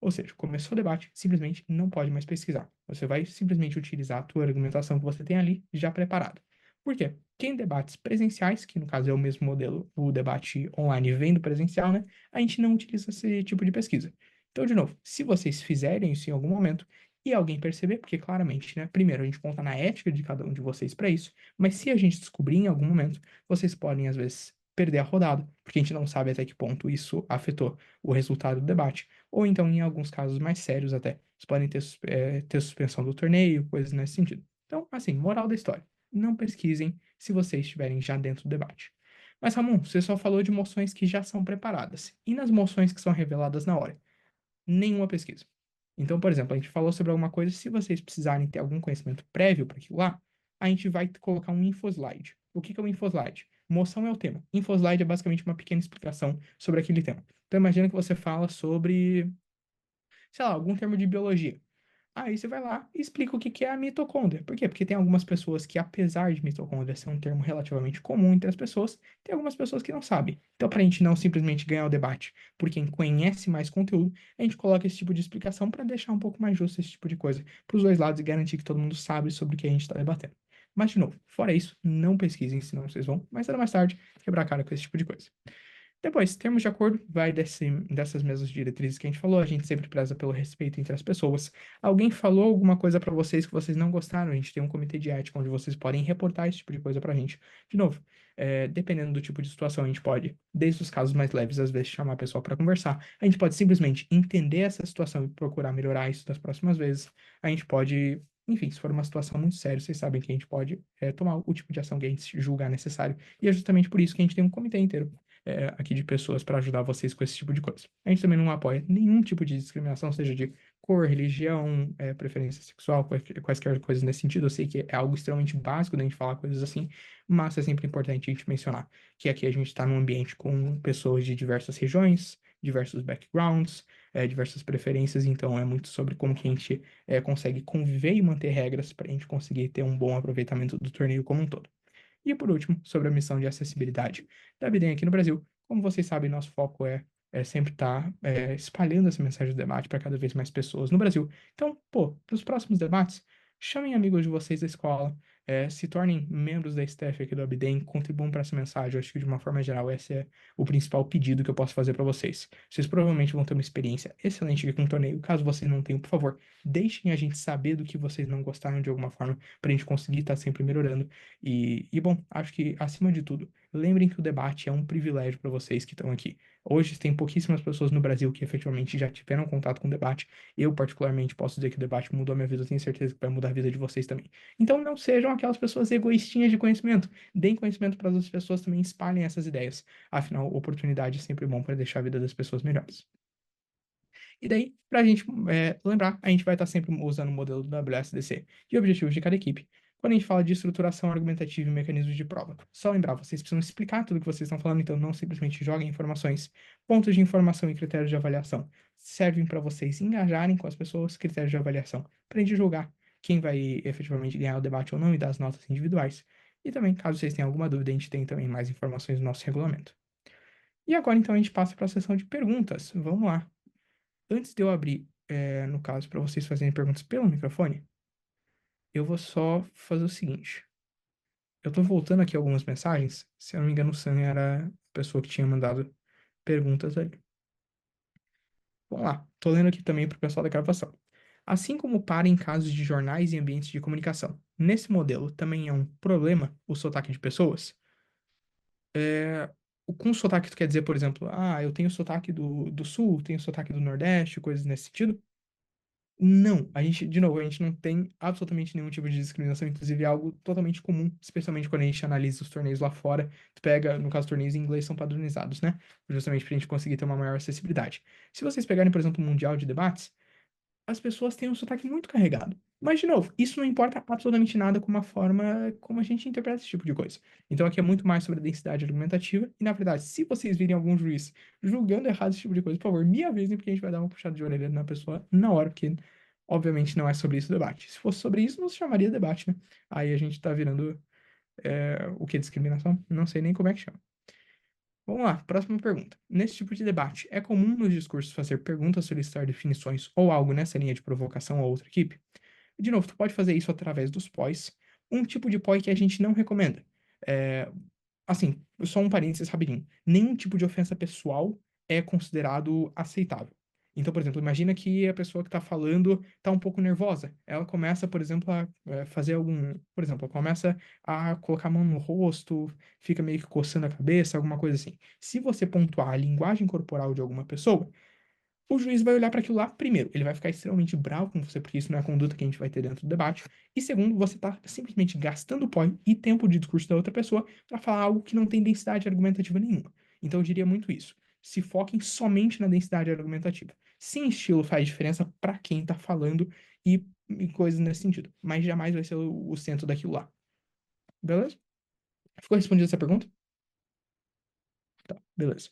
Ou seja, começou o debate, simplesmente não pode mais pesquisar. Você vai simplesmente utilizar a tua argumentação que você tem ali já preparada. Por quê? Porque em debates presenciais, que no caso é o mesmo modelo, o debate online vem do presencial, né? A gente não utiliza esse tipo de pesquisa. Então, de novo, se vocês fizerem isso em algum momento e alguém perceber, porque claramente, né? Primeiro, a gente conta na ética de cada um de vocês para isso, mas se a gente descobrir em algum momento, vocês podem, às vezes, perder a rodada, porque a gente não sabe até que ponto isso afetou o resultado do debate ou então, em alguns casos mais sérios até, vocês podem ter suspensão do torneio, coisas nesse sentido. Então, assim, moral da história, não pesquisem se vocês estiverem já dentro do debate. Mas, Ramon, você só falou de moções que já são preparadas. E nas moções que são reveladas na hora? Nenhuma pesquisa. Então, por exemplo, a gente falou sobre alguma coisa, se vocês precisarem ter algum conhecimento prévio para aquilo lá, a gente vai colocar um infoslide. O que é um infoslide? Moção é o tema. Infoslide é basicamente uma pequena explicação sobre aquele tema. Então, imagina que você fala sobre, sei lá, algum termo de biologia. Aí você vai lá e explica o que que é a mitocôndria. Por quê? Porque tem algumas pessoas que, apesar de mitocôndria ser um termo relativamente comum entre as pessoas, tem algumas pessoas que não sabem. Então, para a gente não simplesmente ganhar o debate por quem conhece mais conteúdo, a gente coloca esse tipo de explicação para deixar um pouco mais justo esse tipo de coisa para os dois lados e garantir que todo mundo sabe sobre o que a gente está debatendo. Mas, de novo, fora isso, não pesquisem, senão vocês vão, mais cedo ou mais tarde, quebrar a cara com esse tipo de coisa. Depois, termos de acordo, vai dessas mesmas diretrizes que a gente falou, a gente sempre preza pelo respeito entre as pessoas. Alguém falou alguma coisa pra vocês que vocês não gostaram, a gente tem um comitê de ética onde vocês podem reportar esse tipo de coisa pra gente. De novo, dependendo do tipo de situação, a gente pode, desde os casos mais leves, às vezes chamar a pessoa para conversar. A gente pode simplesmente entender essa situação e procurar melhorar isso das próximas vezes. A gente pode, enfim, se for uma situação muito séria, vocês sabem que a gente pode tomar o tipo de ação que a gente julgar necessário. E é justamente por isso que a gente tem um comitê inteiro aqui de pessoas para ajudar vocês com esse tipo de coisa. A gente também não apoia nenhum tipo de discriminação, seja de cor, religião, preferência sexual, quaisquer coisas nesse sentido. Eu sei que é algo extremamente básico da gente falar coisas assim, mas é sempre importante a gente mencionar que aqui a gente está num ambiente com pessoas de diversas regiões, diversos backgrounds, diversas preferências, então é muito sobre como que a gente consegue conviver e manter regras para a gente conseguir ter um bom aproveitamento do torneio como um todo. E por último, sobre a missão de acessibilidade da Bidem aqui no Brasil. Como vocês sabem, nosso foco é sempre estar espalhando essa mensagem do debate para cada vez mais pessoas no Brasil. Então, pô, para os próximos debates, chamem amigos de vocês da escola, se tornem membros da staff aqui do Abdem, contribuam para essa mensagem. Eu acho que de uma forma geral, esse é o principal pedido que eu posso fazer para vocês. Vocês provavelmente vão ter uma experiência excelente aqui com o torneio. Caso vocês não tenham, por favor, deixem a gente saber do que vocês não gostaram de alguma forma, para a gente conseguir estar sempre melhorando. Bom, acho que, acima de tudo, lembrem que o debate é um privilégio para vocês que estão aqui. Hoje tem pouquíssimas pessoas no Brasil que efetivamente já tiveram contato com o debate. Eu, particularmente, posso dizer que o debate mudou a minha vida. Eu tenho certeza que vai mudar a vida de vocês também. Então, não sejam aquelas pessoas egoístinhas de conhecimento. Deem conhecimento para as outras pessoas também, espalhem essas ideias. Afinal, oportunidade é sempre bom para deixar a vida das pessoas melhores. E daí, para a gente lembrar, a gente vai estar sempre usando o modelo do WSDC e objetivos de cada equipe. Quando a gente fala de estruturação argumentativa e mecanismos de prova, só lembrar, vocês precisam explicar tudo o que vocês estão falando, então não simplesmente joguem informações. Pontos de informação e critérios de avaliação servem para vocês engajarem com as pessoas, critérios de avaliação, para a gente julgar quem vai efetivamente ganhar o debate ou não e dar as notas individuais. E também, caso vocês tenham alguma dúvida, a gente tem também mais informações no nosso regulamento. E agora, então, a gente passa para a sessão de perguntas. Vamos lá. Antes de eu abrir, no caso, para vocês fazerem perguntas pelo microfone, eu vou só fazer o seguinte. Eu tô voltando aqui algumas mensagens. Se eu não me engano, o Sam era a pessoa que tinha mandado perguntas ali. Vamos lá. Tô lendo aqui também para o pessoal da gravação. Assim como para em casos de jornais e ambientes de comunicação, nesse modelo também é um problema o sotaque de pessoas. Com sotaque, tu quer dizer, por exemplo, eu tenho sotaque do sul, tenho sotaque do nordeste, coisas nesse sentido? Não, de novo, a gente não tem absolutamente nenhum tipo de discriminação, inclusive é algo totalmente comum, especialmente quando a gente analisa os torneios lá fora. Tu pega, no caso, torneios em inglês são padronizados, né? Justamente pra gente conseguir ter uma maior acessibilidade. Se vocês pegarem, por exemplo, o Mundial de Debates, as pessoas têm um sotaque muito carregado. Mas, de novo, isso não importa absolutamente nada com a forma como a gente interpreta esse tipo de coisa. Então, aqui é muito mais sobre a densidade argumentativa. E, na verdade, se vocês virem algum juiz julgando errado esse tipo de coisa, por favor, me avisem, porque a gente vai dar uma puxada de orelha na pessoa na hora, porque, obviamente, não é sobre isso o debate. Se fosse sobre isso, não se chamaria debate, né? Aí a gente tá virando, o que? Discriminação? Não sei nem como é que chama. Vamos lá, próxima pergunta. Nesse tipo de debate, é comum nos discursos fazer perguntas, solicitar definições ou algo nessa linha de provocação a outra equipe? De novo, tu pode fazer isso através dos POIs. Um tipo de POI que a gente não recomenda. É, assim, só um parênteses rapidinho. Nenhum tipo de ofensa pessoal é considerado aceitável. Então, por exemplo, imagina que a pessoa que está falando está um pouco nervosa. Ela começa, por exemplo, a fazer algum. Por exemplo, ela começa a colocar a mão no rosto, fica meio que coçando a cabeça, alguma coisa assim. Se você pontuar a linguagem corporal de alguma pessoa, o juiz vai olhar para aquilo lá, primeiro, ele vai ficar extremamente bravo com você, porque isso não é a conduta que a gente vai ter dentro do debate. E segundo, você está simplesmente gastando pó e tempo de discurso da outra pessoa para falar algo que não tem densidade argumentativa nenhuma. Então eu diria muito isso. Se foquem somente na densidade argumentativa. Sim, estilo faz diferença para quem está falando e coisas nesse sentido, mas jamais vai ser o centro daquilo lá. Beleza? Ficou respondida essa pergunta? Tá, beleza.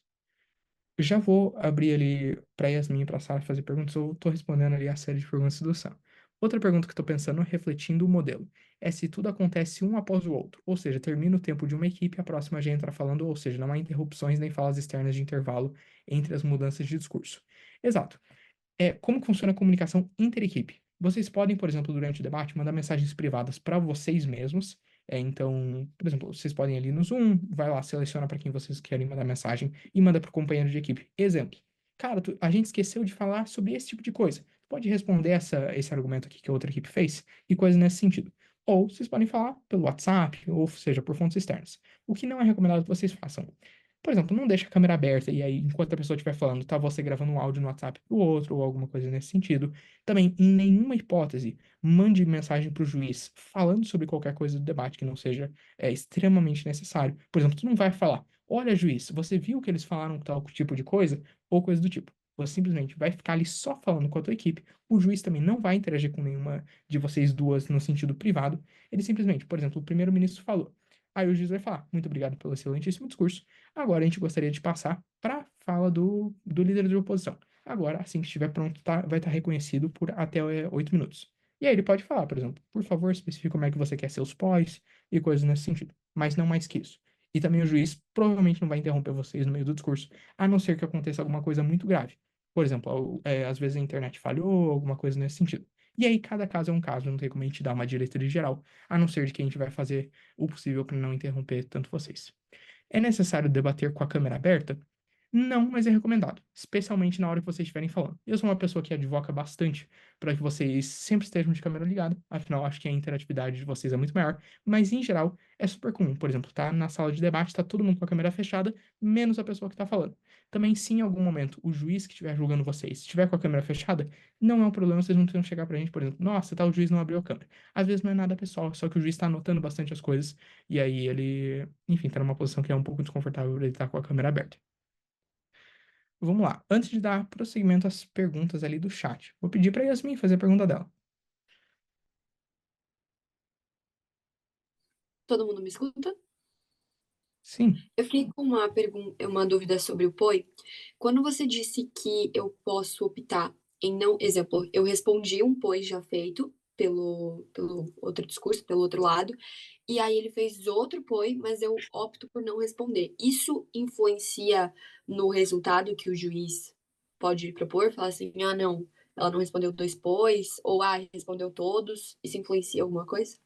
Já vou abrir ali para Yasmin e para Sara fazer perguntas. Eu estou respondendo ali a série de perguntas do Sam. Outra pergunta que estou pensando, refletindo o modelo, é se tudo acontece um após o outro. Ou seja, termina o tempo de uma equipe, a próxima já entra falando, ou seja, não há interrupções nem falas externas de intervalo entre as mudanças de discurso. Exato. Como que funciona a comunicação inter-equipe? Vocês podem, por exemplo, durante o debate, mandar mensagens privadas para vocês mesmos. Então, por exemplo, vocês podem ir ali no Zoom, vai lá, seleciona para quem vocês querem mandar mensagem e manda para o companheiro de equipe. Exemplo. Cara, a gente esqueceu de falar sobre esse tipo de coisa. Tu pode responder esse argumento aqui que a outra equipe fez e coisas nesse sentido. Ou vocês podem falar pelo WhatsApp, ou seja, por fontes externas. O que não é recomendado que vocês façam. Por exemplo, não deixa a câmera aberta e aí, enquanto a pessoa estiver falando, tá você gravando um áudio no WhatsApp pro outro ou alguma coisa nesse sentido. Também, em nenhuma hipótese, mande mensagem pro juiz falando sobre qualquer coisa do debate que não seja extremamente necessário. Por exemplo, tu não vai falar, olha, juiz, você viu que eles falaram tal tipo de coisa ou coisa do tipo. Você simplesmente vai ficar ali só falando com a tua equipe. O juiz também não vai interagir com nenhuma de vocês duas no sentido privado. Ele simplesmente, por exemplo, o primeiro-ministro falou. Aí o juiz vai falar, muito obrigado pelo excelentíssimo discurso. Agora a gente gostaria de passar para a fala do líder de oposição. Agora, assim que estiver pronto, vai estar reconhecido por até 8 minutos. E aí ele pode falar, por exemplo, por favor, especifique como é que você quer seus pós e coisas nesse sentido. Mas não mais que isso. E também o juiz provavelmente não vai interromper vocês no meio do discurso, a não ser que aconteça alguma coisa muito grave. Por exemplo, às vezes a internet falhou, alguma coisa nesse sentido. E aí, cada caso é um caso, não tem como a gente dar uma diretriz geral, a não ser de que a gente vai fazer o possível para não interromper tanto vocês. É necessário debater com a câmera aberta? Não, mas é recomendado, especialmente na hora que vocês estiverem falando. Eu sou uma pessoa que advoca bastante para que vocês sempre estejam de câmera ligada, afinal, acho que a interatividade de vocês é muito maior, mas em geral é super comum. Por exemplo, tá na sala de debate, tá todo mundo com a câmera fechada, menos a pessoa que tá falando. Também, se em algum momento o juiz que estiver julgando vocês estiver com a câmera fechada, não é um problema, vocês não precisam chegar pra gente, por exemplo, nossa, tá, o juiz não abriu a câmera. Às vezes não é nada pessoal, só que o juiz tá anotando bastante as coisas, e aí ele, enfim, tá numa posição que é um pouco desconfortável ele estar com a câmera aberta. Vamos lá. Antes de dar prosseguimento às perguntas ali do chat, vou pedir para Yasmin fazer a pergunta dela. Todo mundo me escuta? Sim. Eu fiquei com uma dúvida sobre o POI. Quando você disse que eu posso optar em não, exemplo, eu respondi um POI já feito pelo outro discurso, pelo outro lado, e aí ele fez outro POI, mas eu opto por não responder. Isso influencia no resultado que o juiz pode propor? Falar assim, ah, não, ela não respondeu 2 POIs, ou ah, respondeu todos. Isso influencia alguma coisa?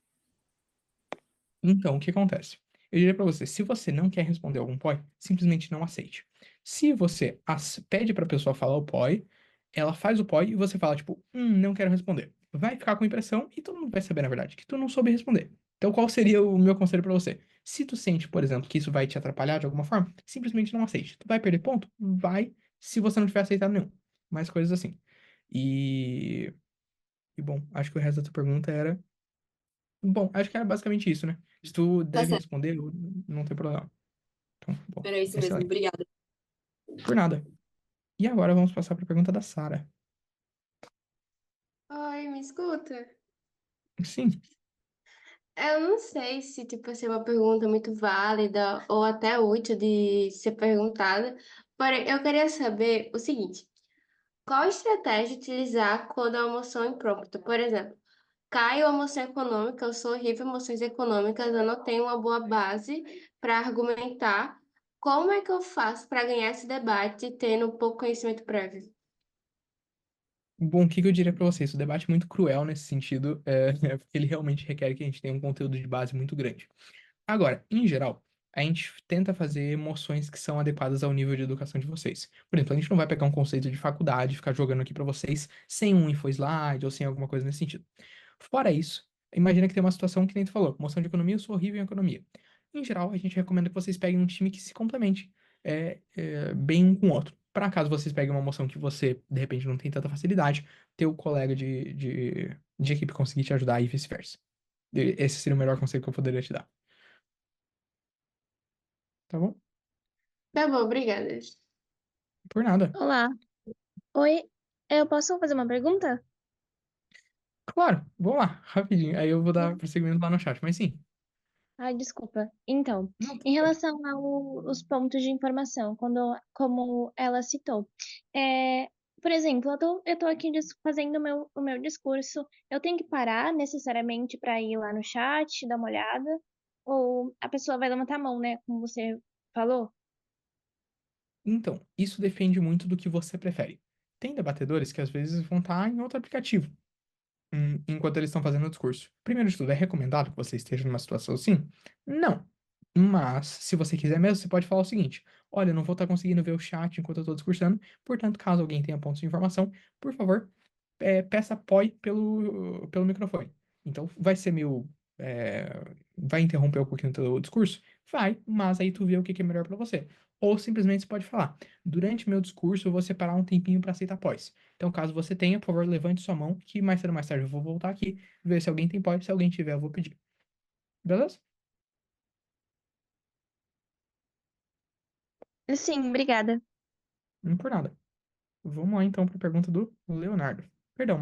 Então, o que acontece? Eu diria pra você, se você não quer responder algum POI, simplesmente não aceite. Se você pede pra pessoa falar o POI, ela faz o POI e você fala, tipo, não quero responder. Vai ficar com a impressão e todo mundo vai saber, na verdade, que tu não soube responder. Então, qual seria o meu conselho pra você? Se tu sente, por exemplo, que isso vai te atrapalhar de alguma forma, simplesmente não aceite. Tu vai perder ponto? Vai, se você não tiver aceitado nenhum. Mais coisas assim. E, e bom, acho que o resto da tua pergunta era. Bom, acho que era basicamente isso, né? Se tu Tá deve certo, responder, não tem problema. Então, bom, era isso mesmo. excelente. Obrigada. Por nada. E agora vamos passar para a pergunta da Sara. Oi, me escuta? Sim, Eu não sei se, tipo, assim, é uma pergunta muito válida ou até útil de ser perguntada, porém, eu queria saber o seguinte: qual estratégia utilizar quando a emoção é impromptu? Por exemplo, caio a emoção econômica, eu sou horrível em emoções econômicas, eu não tenho uma boa base para argumentar. Como é que eu faço para ganhar esse debate tendo pouco conhecimento prévio? bom, o que que eu diria para vocês? O debate é muito cruel nesse sentido, é porque ele realmente requer que a gente tenha um conteúdo de base muito grande. Agora, em geral, a gente tenta fazer emoções que são adequadas ao nível de educação de vocês. Por exemplo, a gente não vai pegar um conceito de faculdade e ficar jogando aqui para vocês sem um infoslide ou sem alguma coisa nesse sentido. Fora isso, imagina que tem uma situação que nem tu falou, moção de economia, eu sou horrível em economia. Em geral, a gente recomenda que vocês peguem um time que se complemente bem um com o outro. Para caso vocês peguem uma moção que você, de repente, não tem tanta facilidade, ter o colega de equipe conseguir te ajudar e vice-versa. Esse seria o melhor conselho que eu poderia te dar. Tá bom? Tá bom, obrigada. Por nada. Olá. Oi, eu posso fazer uma pergunta? Claro, vamos lá, rapidinho. Aí eu vou dar prosseguimento lá no chat, mas sim. Ai, desculpa. Então, Não, tudo em bem. relação aos pontos de informação, como ela citou, é, por exemplo, eu tô aqui fazendo o meu discurso, eu tenho que parar necessariamente para ir lá no chat, dar uma olhada, ou a pessoa vai levantar a mão, né, como você falou? Então, isso depende muito do que você prefere. Tem debatedores que às vezes vão estar em outro aplicativo. Enquanto eles estão fazendo o discurso. Primeiro de tudo, é recomendado que você esteja numa situação assim? Não. Mas, se você quiser mesmo, você pode falar o seguinte: olha, eu não vou estar conseguindo ver o chat enquanto eu estou discursando, portanto, caso alguém tenha pontos de informação, por favor, peça apoio pelo microfone. Então, vai ser meio. Vai interromper um pouquinho o teu discurso? Vai, mas aí tu vê o que que é melhor para você. Ou simplesmente você pode falar: durante meu discurso, eu vou separar um tempinho para aceitar pós. Então, caso você tenha, por favor, levante sua mão, que mais cedo ou mais tarde eu vou voltar aqui, ver se alguém tem pós. Se alguém tiver, eu vou pedir. Beleza? Sim, obrigada. Não por nada. Vamos lá então para a pergunta do Leonardo. Perdão,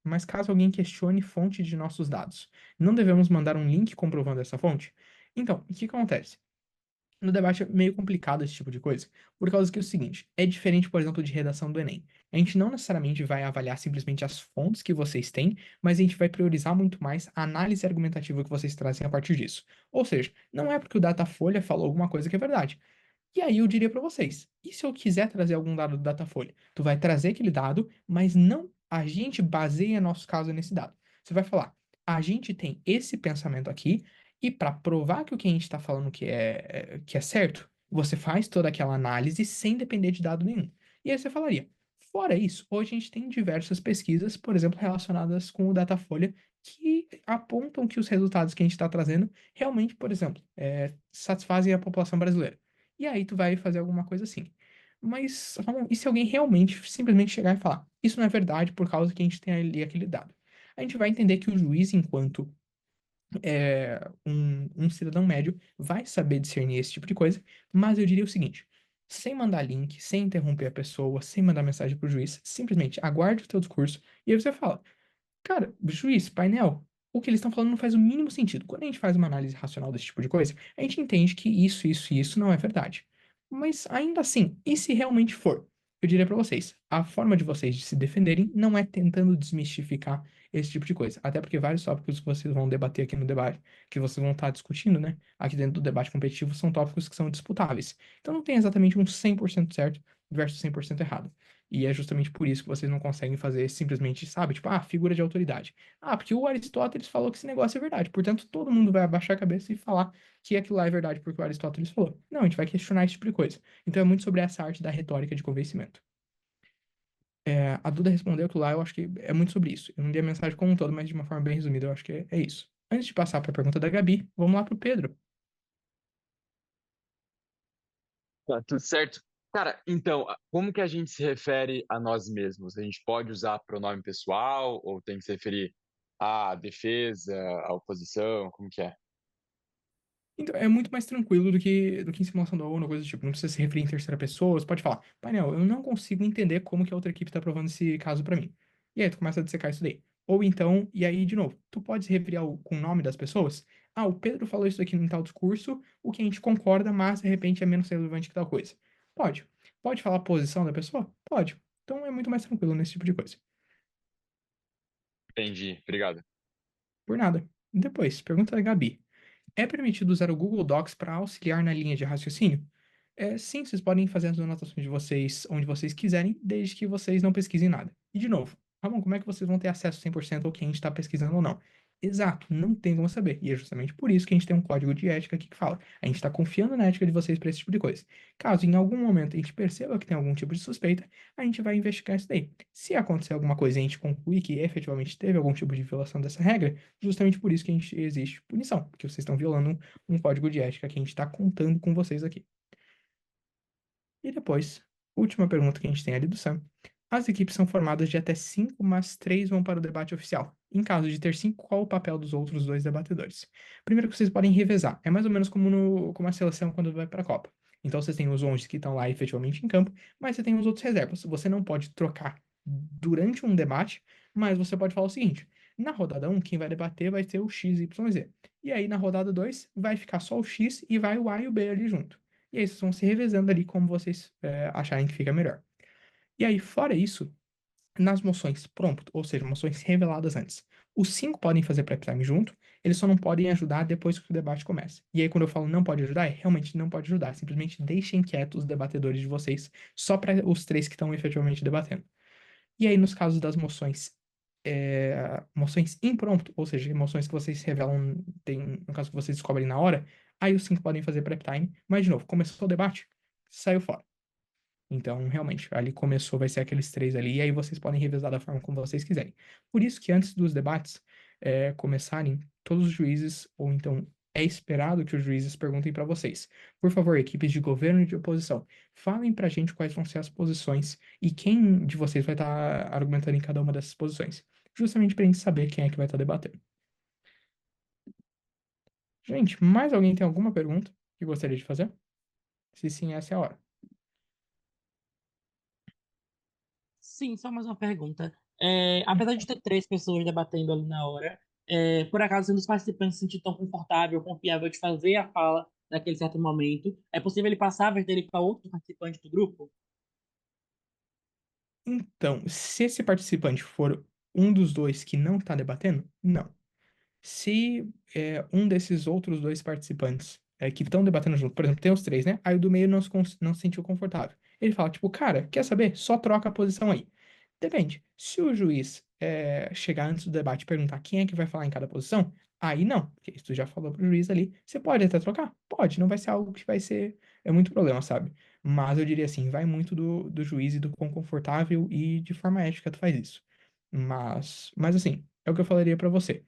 mas caso alguém questione fonte de nossos dados, não devemos mandar um link comprovando essa fonte? Então, o que acontece? No debate é meio complicado esse tipo de coisa, por causa que é o seguinte, é diferente, por exemplo, de redação do Enem. A gente não necessariamente vai avaliar simplesmente as fontes que vocês têm, mas a gente vai priorizar muito mais a análise argumentativa que vocês trazem a partir disso. Ou seja, não é porque o Datafolha falou alguma coisa que é verdade. E aí eu diria para vocês, e se eu quiser trazer algum dado do Datafolha? Tu vai trazer aquele dado, mas não a gente baseia nosso caso nesse dado. Você vai falar, a gente tem esse pensamento aqui, e para provar que o que a gente está falando que é certo, você faz toda aquela análise sem depender de dado nenhum. E aí você falaria, fora isso, hoje a gente tem diversas pesquisas, por exemplo, relacionadas com o Datafolha, que apontam que os resultados que a gente está trazendo realmente, por exemplo, satisfazem a população brasileira. E aí tu vai fazer alguma coisa assim. Mas, Ramon, e se alguém realmente simplesmente chegar e falar, isso não é verdade por causa que a gente tem ali aquele dado? A gente vai entender que o juiz, enquanto um cidadão médio, vai saber discernir esse tipo de coisa, mas eu diria o seguinte, sem mandar link, sem interromper a pessoa, sem mandar mensagem pro juiz, simplesmente aguarde o teu discurso e aí você fala, cara, juiz, painel, o que eles estão falando não faz o mínimo sentido. Quando a gente faz uma análise racional desse tipo de coisa, a gente entende que isso e isso não é verdade. Mas ainda assim, e se realmente for? eu diria pra vocês, a forma de vocês de se defenderem não é tentando desmistificar esse tipo de coisa. Até porque vários tópicos que vocês vão debater aqui no debate, que vocês vão estar discutindo, né, aqui dentro do debate competitivo, são tópicos que são disputáveis. Então não tem exatamente um 100% certo versus 100% errado. E é justamente por isso que vocês não conseguem fazer simplesmente, sabe, tipo, figura de autoridade. Porque o Aristóteles falou que esse negócio é verdade. Portanto, todo mundo vai abaixar a cabeça e falar que aquilo lá é verdade porque o Aristóteles falou. Não, a gente vai questionar esse tipo de coisa. Então é muito sobre essa arte da retórica de convencimento. A Duda respondeu aquilo lá, eu acho que é muito sobre isso. Eu não li a mensagem como um todo, mas de uma forma bem resumida, eu acho que é isso. Antes de passar para a pergunta da Gabi, vamos lá pro Pedro. Tá tudo certo. Cara, então, como que a gente se refere a nós mesmos? A gente pode usar pronome pessoal ou tem que se referir à defesa, à oposição? Como que é? Então, é muito mais tranquilo do que em simulação da ONU, coisa do tipo. Não precisa se referir em terceira pessoa. Você pode falar, painel, eu não consigo entender como que a outra equipe tá provando esse caso pra mim. E aí tu começa a dissecar isso daí. Ou então, e aí, de novo, tu pode se referir com o nome das pessoas. O Pedro falou isso aqui em tal discurso, o que a gente concorda, mas de repente é menos relevante que tal coisa. Pode. Pode falar a posição da pessoa? Pode. Então é muito mais tranquilo nesse tipo de coisa. Entendi, obrigado. Por nada. Depois, pergunta da Gabi. É permitido usar o Google Docs para auxiliar na linha de raciocínio? Sim, vocês podem fazer as anotações de vocês onde vocês quiserem, desde que vocês não pesquisem nada. E de novo, Ramon, como é que vocês vão ter acesso 100% ao que a gente está pesquisando ou não? Exato, não tem como saber. E é justamente por isso que a gente tem um código de ética aqui que fala. A gente está confiando na ética de vocês para esse tipo de coisa. Caso em algum momento a gente perceba que tem algum tipo de suspeita, a gente vai investigar isso daí. Se acontecer alguma coisa e a gente concluir que efetivamente teve algum tipo de violação dessa regra, justamente por isso que a gente existe punição, porque vocês estão violando um código de ética que a gente está contando com vocês aqui. E depois, última pergunta que a gente tem ali do Sam. As equipes são formadas de até 5, mas 3 vão para o debate oficial. Em caso de ter 5, qual o papel dos outros 2 debatedores? Primeiro que vocês podem revezar. É mais ou menos como a seleção quando vai para a Copa. Então vocês têm os 11 que estão lá efetivamente em campo, mas você tem os outros reservas. Você não pode trocar durante um debate, mas você pode falar o seguinte: na rodada 1, quem vai debater vai ser o X, Y, Z. E aí na rodada 2, vai ficar só o X e vai o A e o B ali junto. E aí vocês vão se revezando ali como vocês acharem que fica melhor. E aí, fora isso, nas moções prompt, ou seja, moções reveladas antes, os 5 podem fazer prep time junto, eles só não podem ajudar depois que o debate começa. E aí, quando eu falo não pode ajudar, realmente não pode ajudar. Simplesmente deixem quietos os debatedores de vocês, só para os 3 que estão efetivamente debatendo. E aí, nos casos das moções impromptu, ou seja, moções que vocês revelam, no caso que vocês descobrem na hora, aí os 5 podem fazer prep time, mas de novo, começou o debate, saiu fora. Então, realmente, ali começou, vai ser aqueles 3 ali, e aí vocês podem revezar da forma como vocês quiserem. Por isso que antes dos debates começarem, todos os juízes, ou então é esperado que os juízes perguntem para vocês. Por favor, equipes de governo e de oposição, falem pra gente quais vão ser as posições e quem de vocês vai estar argumentando em cada uma dessas posições. Justamente pra gente saber quem é que vai estar debatendo. Gente, mais alguém tem alguma pergunta que gostaria de fazer? Se sim, essa é a hora. Sim, só mais uma pergunta. Apesar de ter 3 pessoas debatendo ali na hora, por acaso, sendo os participantes se sentir tão confortável, confiável de fazer a fala naquele certo momento, é possível ele passar a vez dele para outro participante do grupo? Então, se esse participante for um dos 2 que não está debatendo, não. Se um desses outros 2 participantes que estão debatendo junto, por exemplo, tem os 3, né? Aí o do meio não se sentiu confortável. Ele fala, tipo, cara, quer saber? Só troca a posição aí. Depende. Se o juiz chegar antes do debate e perguntar quem é que vai falar em cada posição, aí não, porque isso tu já falou pro juiz ali. Você pode até trocar? Pode, não vai ser algo que vai ser muito problema, sabe? Mas eu diria assim, vai muito do juiz e do quão confortável e de forma ética tu faz isso. Mas assim, é o que eu falaria pra você.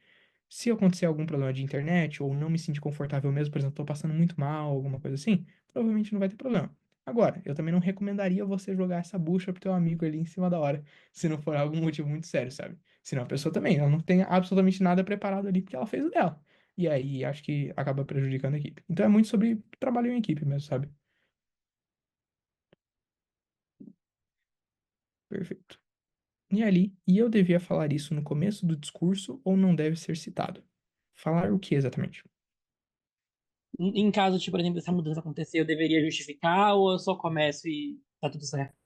Se acontecer algum problema de internet ou não me sentir confortável mesmo, por exemplo, tô passando muito mal, alguma coisa assim, provavelmente não vai ter problema. Agora, eu também não recomendaria você jogar essa bucha pro teu amigo ali em cima da hora, se não for algum motivo muito sério, sabe? Senão a pessoa também, ela não tem absolutamente nada preparado ali porque ela fez o dela. E aí acho que acaba prejudicando a equipe. Então é muito sobre trabalho em equipe mesmo, sabe? Perfeito. E eu devia falar isso no começo do discurso ou não deve ser citado? Falar o que exatamente? Em caso de, por exemplo, essa mudança acontecer, eu deveria justificar ou eu só começo e tá tudo certo?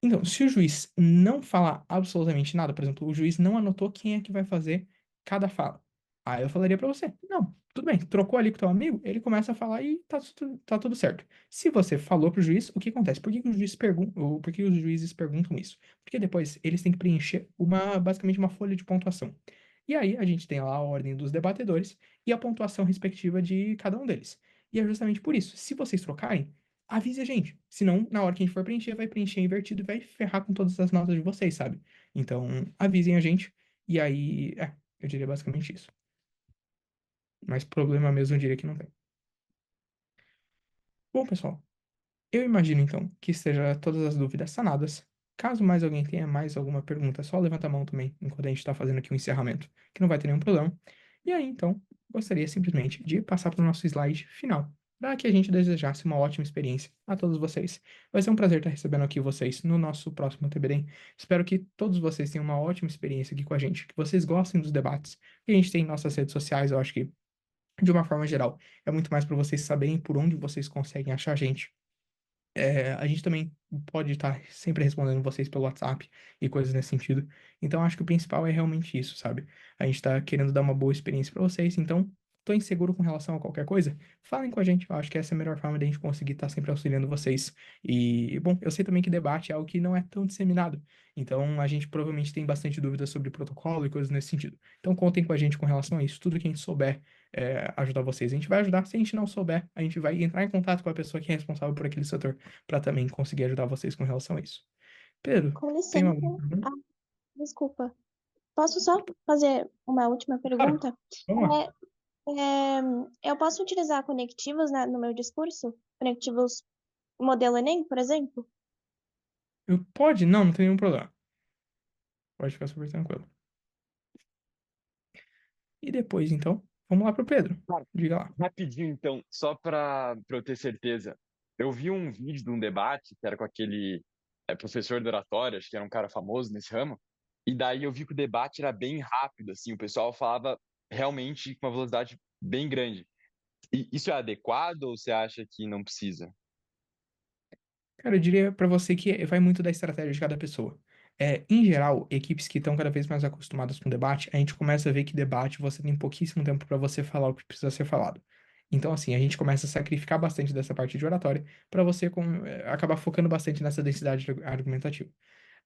Então, se o juiz não falar absolutamente nada, por exemplo, o juiz não anotou quem é que vai fazer cada fala. Aí eu falaria pra você, não, tudo bem, trocou ali com o teu amigo, ele começa a falar e tá tudo certo. Se você falou pro juiz, o que acontece? Por que que por que os juízes perguntam isso? Porque depois eles têm que preencher basicamente uma folha de pontuação. E aí a gente tem lá a ordem dos debatedores e a pontuação respectiva de cada um deles. E é justamente por isso, se vocês trocarem, avise a gente. Senão, na hora que a gente for preencher, vai preencher invertido e vai ferrar com todas as notas de vocês, sabe? Então, avisem a gente. E aí, eu diria basicamente isso. Mas problema mesmo, eu diria que não tem. Bom, pessoal, eu imagino então que esteja todas as dúvidas sanadas. Caso mais alguém tenha mais alguma pergunta, é só levanta a mão também, enquanto a gente está fazendo aqui o encerramento, que não vai ter nenhum problema. E aí, então, gostaria simplesmente de passar para o nosso slide final, para que a gente desejasse uma ótima experiência a todos vocês. Vai ser um prazer estar recebendo aqui vocês no nosso próximo TBD. Espero que todos vocês tenham uma ótima experiência aqui com a gente, que vocês gostem dos debates que a gente tem em nossas redes sociais. Eu acho que, de uma forma geral, é muito mais para vocês saberem por onde vocês conseguem achar a gente. A gente também pode estar sempre respondendo vocês pelo WhatsApp e coisas nesse sentido. Então, acho que o principal é realmente isso, sabe? A gente tá querendo dar uma boa experiência para vocês. Então, tô inseguro com relação a qualquer coisa? Falem com a gente. Eu acho que essa é a melhor forma de a gente conseguir estar sempre auxiliando vocês. E, bom, eu sei também que debate é algo que não é tão disseminado. Então, a gente provavelmente tem bastante dúvidas sobre protocolo e coisas nesse sentido. Então, contem com a gente com relação a isso. Tudo que a gente souber ajudar vocês, a gente vai ajudar. Se a gente não souber, a gente vai entrar em contato com a pessoa que é responsável por aquele setor para também conseguir ajudar vocês com relação a isso. Pedro, Com tem licença. alguma pergunta? Ah, desculpa. Posso só fazer uma última Claro, pergunta? vamos lá. Eu posso utilizar conectivos, né, no meu discurso? Conectivos modelo Enem, por exemplo? Pode? Não, não tem nenhum problema. Pode ficar super tranquilo. E depois, então, vamos lá pro Pedro. Cara, Diga lá. rapidinho, então, só para eu ter certeza. Eu vi um vídeo de um debate que era com aquele professor de oratória, acho que era um cara famoso nesse ramo, e daí eu vi que o debate era bem rápido, assim, o pessoal falava realmente com uma velocidade bem grande. E isso é adequado ou você acha que não precisa? Cara, eu diria pra você que vai muito da estratégia de cada pessoa. Em geral, equipes que estão cada vez mais acostumadas com debate, a gente começa a ver que debate você tem pouquíssimo tempo para você falar o que precisa ser falado. Então, assim, a gente começa a sacrificar bastante dessa parte de oratória para você acabar focando bastante nessa densidade argumentativa.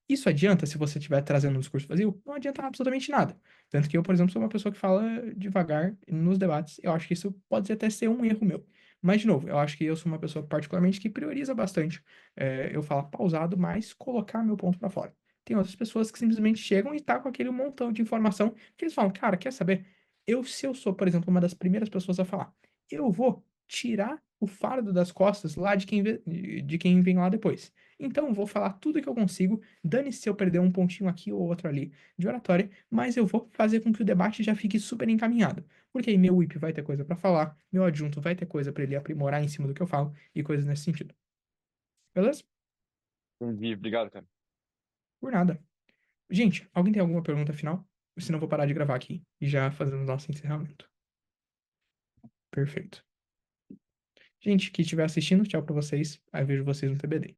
Isso adianta se você estiver trazendo um discurso vazio? Não adianta absolutamente nada. Tanto que eu, por exemplo, sou uma pessoa que fala devagar nos debates. Eu acho que isso pode até ser um erro meu. Mas, de novo, eu acho que eu sou uma pessoa particularmente que prioriza bastante eu falar pausado, mas colocar meu ponto para fora. Tem outras pessoas que simplesmente chegam e tá com aquele montão de informação que eles falam, cara, quer saber? Se eu sou, por exemplo, uma das primeiras pessoas a falar, eu vou tirar o fardo das costas lá de quem vem lá depois. Então, vou falar tudo que eu consigo. Dane-se se eu perder um pontinho aqui ou outro ali de oratória, mas eu vou fazer com que o debate já fique super encaminhado. Porque aí meu whip vai ter coisa pra falar, meu adjunto vai ter coisa pra ele aprimorar em cima do que eu falo e coisas nesse sentido. Beleza? Entendi, obrigado, cara. Por nada. Gente, alguém tem alguma pergunta final? Senão eu vou parar de gravar aqui e já fazendo o nosso encerramento. Perfeito. Gente, que estiver assistindo, tchau pra vocês. Aí eu vejo vocês no TBD.